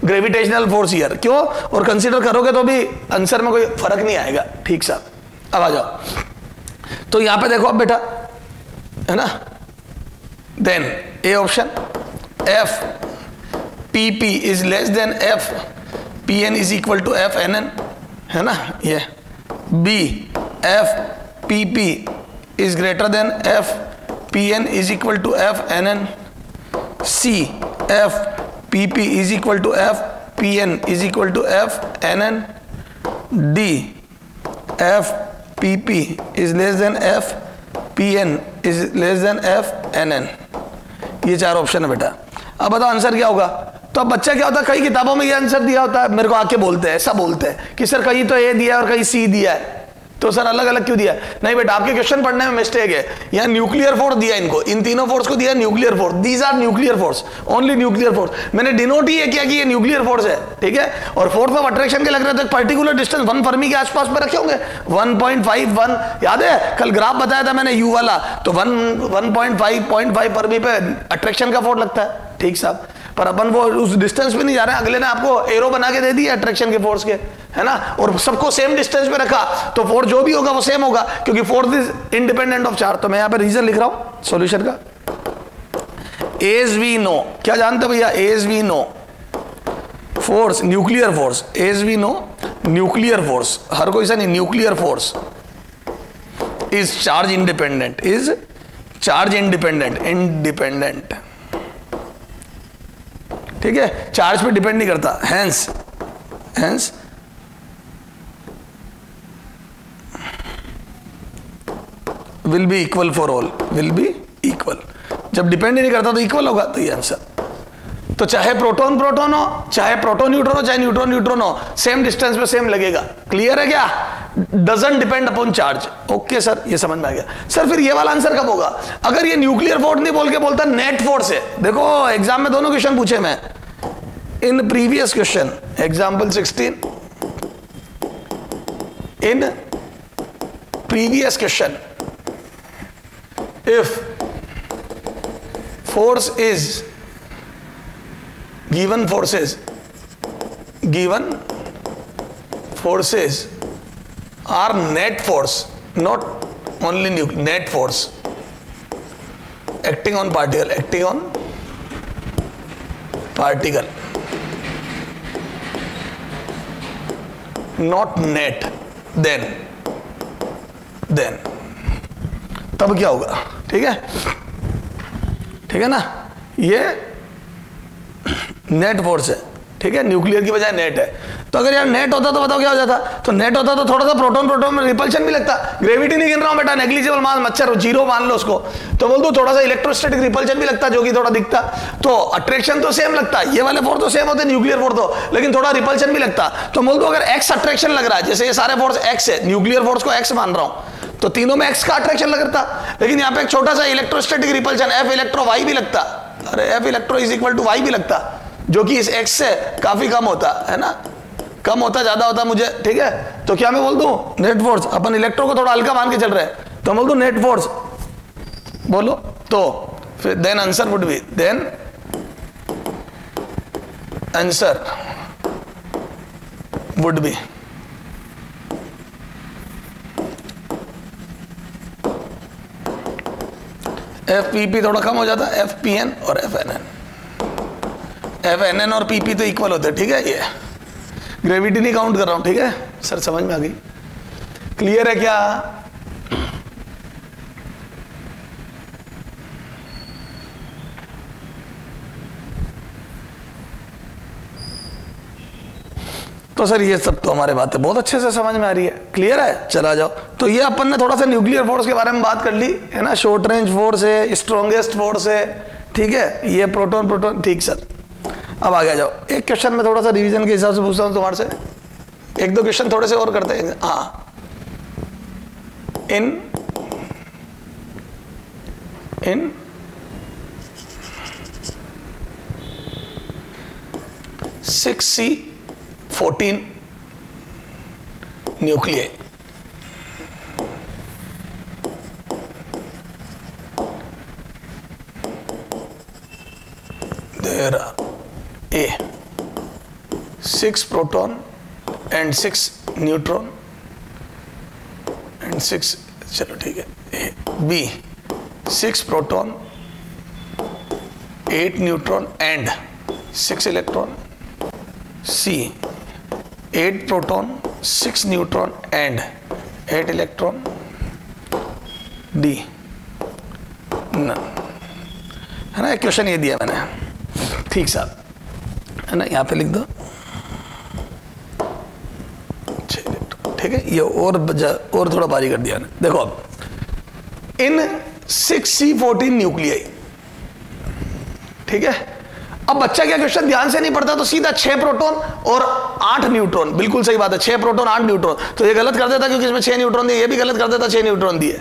gravitational force here, क्यों? और कंसीडर करोगे तो भी आंसर में कोई फर्क नहीं आएगा, ठीक सा। अब आ जाओ, तो यहां पे देखो अब बेटा, है ना, then A option, F P P is less than F P N is equal to F N N, है ना। ये B F P P is greater than F P N is equal to F N N, C F P P is equal to F P N is equal to F N N, D F P P is less than F P N is less than F N N. ये चार option है बेटा। अब बताओ answer क्या होगा? तो अब बच्चा क्या होता है, कई किताबों में ये आंसर दिया होता है, मेरे को आके बोलते हैं, ऐसा बोलते हैं कि सर कहीं तो ए दिया है और कहीं सी दिया है, तो सर अलग अलग क्यों दिया है? नहीं बेटा, आपके क्वेश्चन पढ़ने में मिस्टेक है। यहाँ न्यूक्लियर फोर्स दिया इनको, इन तीनों फोर्स को दिया nuclear force, these are nuclear force, only nuclear force. मैंने डिनोट ही किया कि ये न्यूक्लियर फोर्स है, ठीक है। और फोर्स ऑफ अट्रैक्शन के लग रहे थे पर्टिकुलर डिस्टेंस 1 फर्मी के आसपास में रखे होंगे, 1.51, याद है कल ग्राफ बताया था मैंने यू वाला, तो 1.5 फर्मी पे अट्रैक्शन का फोर्स लगता है, ठीक साहब। पर अपन वो उस डिस्टेंस पे नहीं जा रहे हैं, अगले ने आपको एरो बना के दे दिया अट्रैक्शन के फोर्स के, है ना, और सबको सेम डिस्टेंस पे रखा, तो फोर्स जो भी होगा वो सेम होगा, क्योंकि force is independent of charge. तो मैं यहां पे रीजन लिख रहा हूं सॉल्यूशन का। एज वी नो, क्या जानते हो भैया, as we know force, nuclear force, as we know nuclear force, हर कोई सा नहीं, nuclear force is charge independent, is charge independent, ठीक है, चार्ज पे डिपेंड नहीं करता। Hence will be equal for all, will be equal, जब डिपेंड ही नहीं करता तो इक्वल होगा, तो ये आंसर। तो चाहे प्रोटॉन प्रोटॉन हो, चाहे प्रोटॉन न्यूट्रॉन हो, चाहे न्यूट्रॉन न्यूट्रॉन हो, सेम डिस्टेंस पे सेम लगेगा। क्लियर है क्या? Doesn't depend upon charge. Okay sir, ये समझ में आ गया। सर फिर ये वाला आंसर कब होगा? अगर ये न्यूक्लियर फोर्स नहीं बोल के बोलता नेट फोर्स है। देखो एग्जाम में दोनों क्वेश्चन पूछे मैं, in previous question example 16, in previous question if force is given forces are net force, not only net force acting on particle, not net, then तब क्या होगा? ठीक है ना, ये नेट फोर्स है, ठीक है, न्यूक्लियर की बजाय नेट है। तो अगर यार नेट होता तो बताओ क्या हो जाता? तो नेट होता तो थोड़ा सा प्रोटॉन में रिपल्शन भी लगता। ग्रेविटी नहीं गिन रहा हूं बेटा, नेग्लिजिबल मास, मच्छर जीरो मान लो उसको, तो बोल दो थोड़ा सा इलेक्ट्रोस्टैटिक रिपल्शन भी लगता, जो कि थोड़ा दिखता। तो अट्रैक्शन तो सेम लगता, ये वाले फोर्स तो सेम होते न्यूक्लियर फोर्स तो, लेकिन थोड़ा रिपल्शन भी लगता। तो बोल दो अगर एक्स अट्रैक्शन लग रहा है, जैसे ये सारे फोर्स एक्स है, न्यूक्लियर फोर्स को एक्स मान रहा हूं, तो तीनों में एक्स का अट्रैक्शन लगता, लेकिन यहां पे एक छोटा सा electrostatic repulsion F electro Y भी लगता। अरे F electro is equal to Y भी लगता, जो कि इस एक्स से काफी कम होता है ना, कम होता ज्यादा होता मुझे, ठीक है। तो क्या मैं बोल दूं नेट फोर्स, अपन इलेक्ट्रो को थोड़ा हल्का मान के चल रहे हैं, तो बोल दूं नेट फोर्स, बोलो तो फिर then answer would be, then answer would be F P P थोड़ा कम हो जाता है, एफ पी एन और F N N, F N N और पी पी तो इक्वल होते हैं, ठीक है। ये ग्रेविटी नहीं काउंट कर रहा हूं, ठीक है सर, समझ में आ गई? क्लियर है क्या? तो सर ये सब तो हमारे बातें बहुत अच्छे से समझ में आ रही है, क्लियर है? चला जाओ। तो ये अपन ने थोड़ा सा न्यूक्लियर फोर्स के बारे में बात कर ली है ना, शॉर्ट रेंज फोर्स है, स्ट्रॉन्गेस्ट फोर्स है, ठीक है, ये प्रोटॉन, ठीक सर। अब आगे जाओ, एक क्वेश्चन में थोड़ा सा रिवीजन के हिसाब से पूछता हूं तुम्हारे से, एक दो क्वेश्चन थोड़े से और करते हैं। हाँ, इन 6C14 nuclei, there are 6 proton and 6 neutron and 6, चलो ठीक है, B 6 proton 8 neutron and 6 electron, C 8 proton 6 neutron and 8 electron, D none। है ना, एक क्वेश्चन ये दिया मैंने, ठीक साहब, है ना, यहाँ पे लिख दो 6 इलेक्ट्रॉन, ठीक है। ये और थोड़ा भारी कर दिया मैंने। देखो अब इन 6C14 न्यूक्लियाई, ठीक है, अब बच्चा क्या क्वेश्चन ध्यान से नहीं पढ़ता तो सीधा 6 प्रोटॉन और 8 न्यूट्रॉन, बिल्कुल सही बात है, 6 प्रोटॉन 8 न्यूट्रॉन, तो ये गलत कर देता क्योंकि इसमें 6 न्यूट्रॉन दिए, ये भी गलत कर देता 6 न्यूट्रॉन दिए,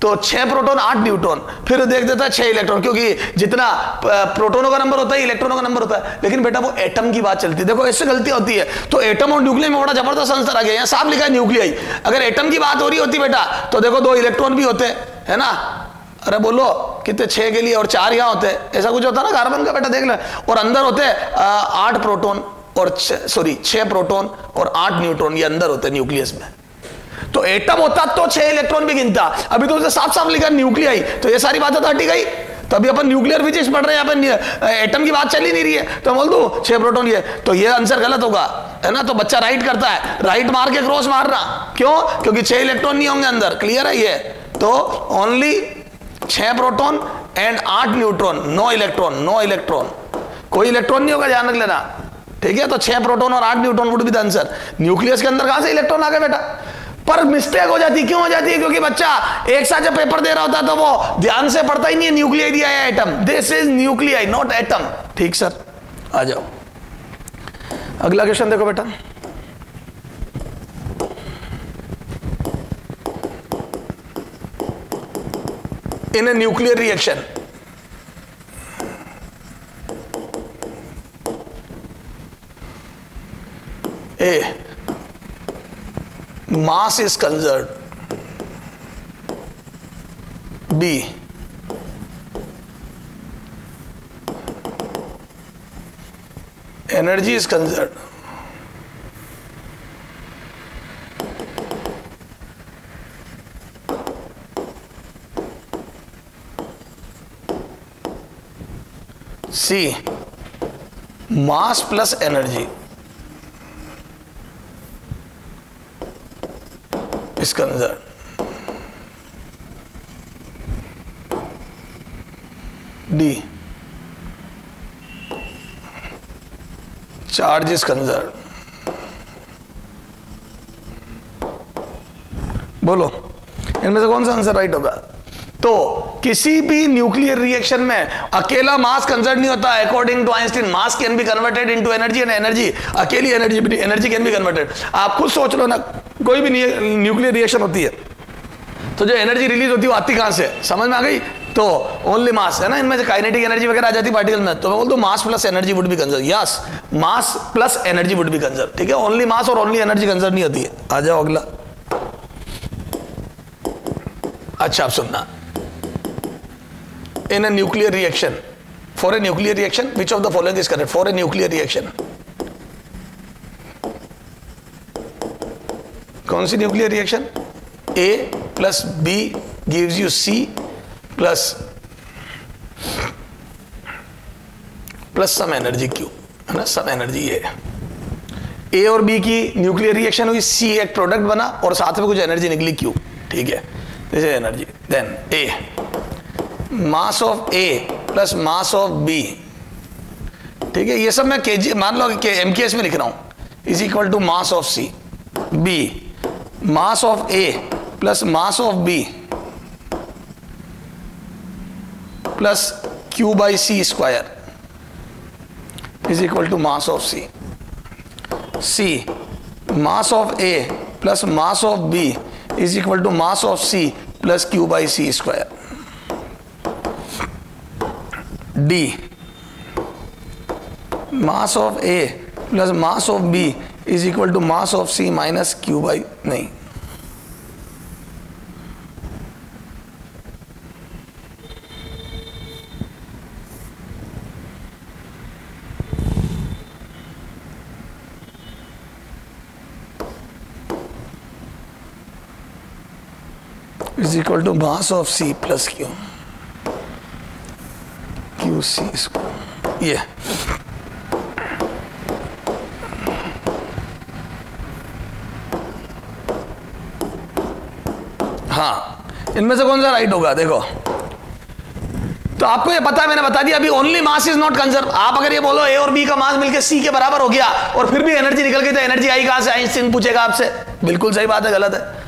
तो 6 प्रोटॉन 8 न्यूट्रॉन, फिर देख देता है 6 इलेक्ट्रॉन, क्योंकि जितना प्रोटोनों का नंबर होता है इलेक्ट्रॉनों का नंबर होता है। लेकिन बेटा वो एटम की बात चलती है, देखो इससे गलती होती है, तो एटम और न्यूक्लियस में बड़ा जबरदस्त अंतर आ गया, यहाँ साफ लिखा है न्यूक्लियाई, अगर एटम की बात हो रही होती बेटा तो देखो 2 इलेक्ट्रॉन भी होते है ना, अरे बोलो कितने 6 के लिए और 4 यहाँ होते हैं, ऐसा कुछ होता है ना कार्बन का बेटा, देख ले, और अंदर होते हैं 8 प्रोटॉन और 6 प्रोटॉन और 8 न्यूट्रॉन, ये अंदर होते हैं न्यूक्लियस में। तो एटम होता तो 6 इलेक्ट्रॉन भी गिनता, अभी तो उसे साफ साफ लिखा न्यूक्लियाई, तो ये सारी बातें तो हटी गई। तो अभी अपन न्यूक्लियर फिजिक्स पढ़ रहे हैं, यहाँ पे एटम की बात चल ही नहीं रही है, तो बोल दो 6 प्रोटॉन ये, तो ये आंसर गलत होगा, है ना। तो बच्चा राइट करता है, राइट मार के क्रॉस मारना, क्यों? क्योंकि 6 इलेक्ट्रॉन नहीं होंगे अंदर, क्लियर है ये। तो only 6 proton and 8 neutron, no electron, no electron, कोई इलेक्ट्रॉन नहीं होगा, ध्यान रख लेना, ठीक है। तो 6 प्रोटॉन और 8 neutron would be the answer. Nucleus के अंदर कहां से इलेक्ट्रॉन आ गए बेटा? पर मिस्टेक हो जाती, क्यों हो जाती है? क्योंकि बच्चा एक साथ जब पेपर दे रहा होता है तो वो ध्यान से पढ़ता ही नहीं है, न्यूक्लियाई दिया है atom, this is nuclei not atom. ठीक सर, आ जाओ अगला क्वेश्चन देखो बेटा, in a nuclear reaction a mass is conserved, B energy is conserved, C mass plus energy is conserved, D charge is conserved। बोलो इनमें से कौन सा आंसर राइट होगा? तो किसी भी न्यूक्लियर रिएक्शन में अकेला मास कंजर्व नहीं होता, according to Einstein mass can be converted into energy and energy अकेली एनर्जी कैन बी कन्वर्टेड। आप खुद सोच लो ना, कोई भी न्यूक्लियर रिएक्शन होती है तो जो एनर्जी रिलीज होती है वो आती कहां से? समझ में आ गई? तो ओनली मास है ना, इनमें से काइनेटिक एनर्जी वगैरह आ जाती पार्टिकल में, तो मैं बोल दूं mass plus energy would be conserve. Yes, mass plus energy would be conserve, ठीक है। ओनली मास और ओनली एनर्जी कंजर्व नहीं होती है। आ जाओ अगला। अच्छा आप सुनना, in a nuclear reaction, for a nuclear reaction which of the following is correct? For a nuclear reaction, कौन सी nuclear reaction? A plus B gives you C plus some energy Q, है ना, some energy ये है। A और B की nuclear reaction हुई, C एक प्रोडक्ट बना और साथ में कुछ एनर्जी निकली Q, ठीक है, this is energy. Then A mass of A plus mass of B, ठीक है, ये सब मैं केजी मान लो कि MKS में लिख रहा हूं, is equal to mass of C, B mass of A plus mass of B plus Q by C square is equal to mass of C, C mass of A plus mass of B is equal to mass of C plus Q by C square, D mass of A plus mass of B is equal to mass of C minus Q by, नहीं, is equal to mass of C plus Q, QC square, ये हाँ, इनमें से कौन सा right होगा? देखो, तो आपको ये पता है, मैंने बता दिया अभी, only mass is not conserve. आप अगर ये बोलो A और B का मास मिलकर C के बराबर हो गया और फिर भी एनर्जी निकल गई, तो एनर्जी आई कहां से? आइंस्टीन पूछेगा आपसे, बिल्कुल सही बात है, गलत है।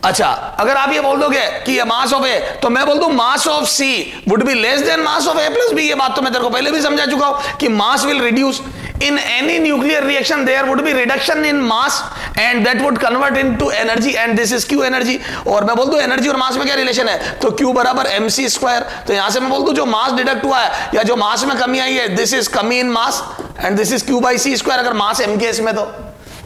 अच्छा, अगर आप ये बोल दोगे कि ये मास ऑफ ए, तो मैं बोल दूं mass of C would be less than mass of A plus B. ये बात तो मैं तेरे को पहले भी समझा चुका हूं कि mass will reduce in any nuclear reaction, there would be reduction in mass and that would convert into energy and this is Q energy. और मैं बोल दूं एनर्जी और मास में क्या रिलेशन है, तो क्यू बराबर एम सी स्क्वायर। तो यहां से मैं बोल दूं जो मास डिडक्ट हुआ है या जो मास में कमी आई है, दिस इज कमी in mass and this is Q by C square. अगर मास एम के एस में, तो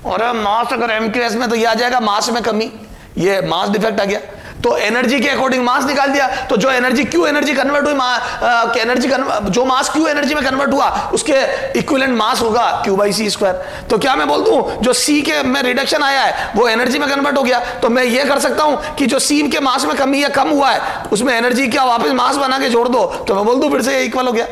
और मास अगर एम के एस में, तो ये आ जाएगा मास में कमी, ये मास डिफेक्ट आ गया। तो एनर्जी के अकॉर्डिंग मास निकाल दिया, तो जो एनर्जी क्यू एनर्जी कन्वर्ट हुई, एनर्जी जो मास क्यू एनर्जी में कन्वर्ट हुआ उसके इक्विवेलेंट मास होगा क्यू बाई सी स्क्वायर। तो क्या मैं बोल दूं जो सी के में रिडक्शन आया है वो एनर्जी में कन्वर्ट हो गया, तो मैं ये कर सकता हूं कि जो सी के मास में कमी या कम हुआ है उसमें एनर्जी क्या वापस मास बना के जोड़ दो, तो मैं बोल दूं फिर से इक्वल हो गया।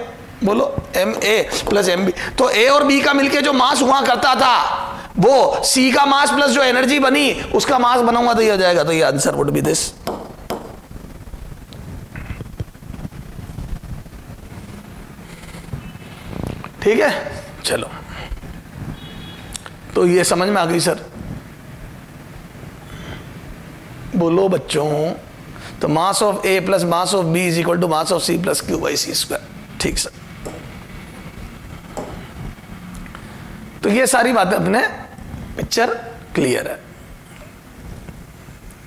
बोलो M A plus M B. तो ए और बी का मिलके जो मास हुआ करता था वो सी का मास प्लस जो एनर्जी बनी उसका मास बनाऊंगा तो ये हो जाएगा। तो ये आंसर वुड बी दिस। ठीक है, चलो, तो ये समझ में आ गई सर? बोलो बच्चों। तो mass of A plus mass of B is equal to mass of C plus Q by C square. ठीक सर। तो ये सारी बातें अपने पिक्चर क्लियर है।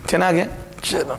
चला गया, चलो।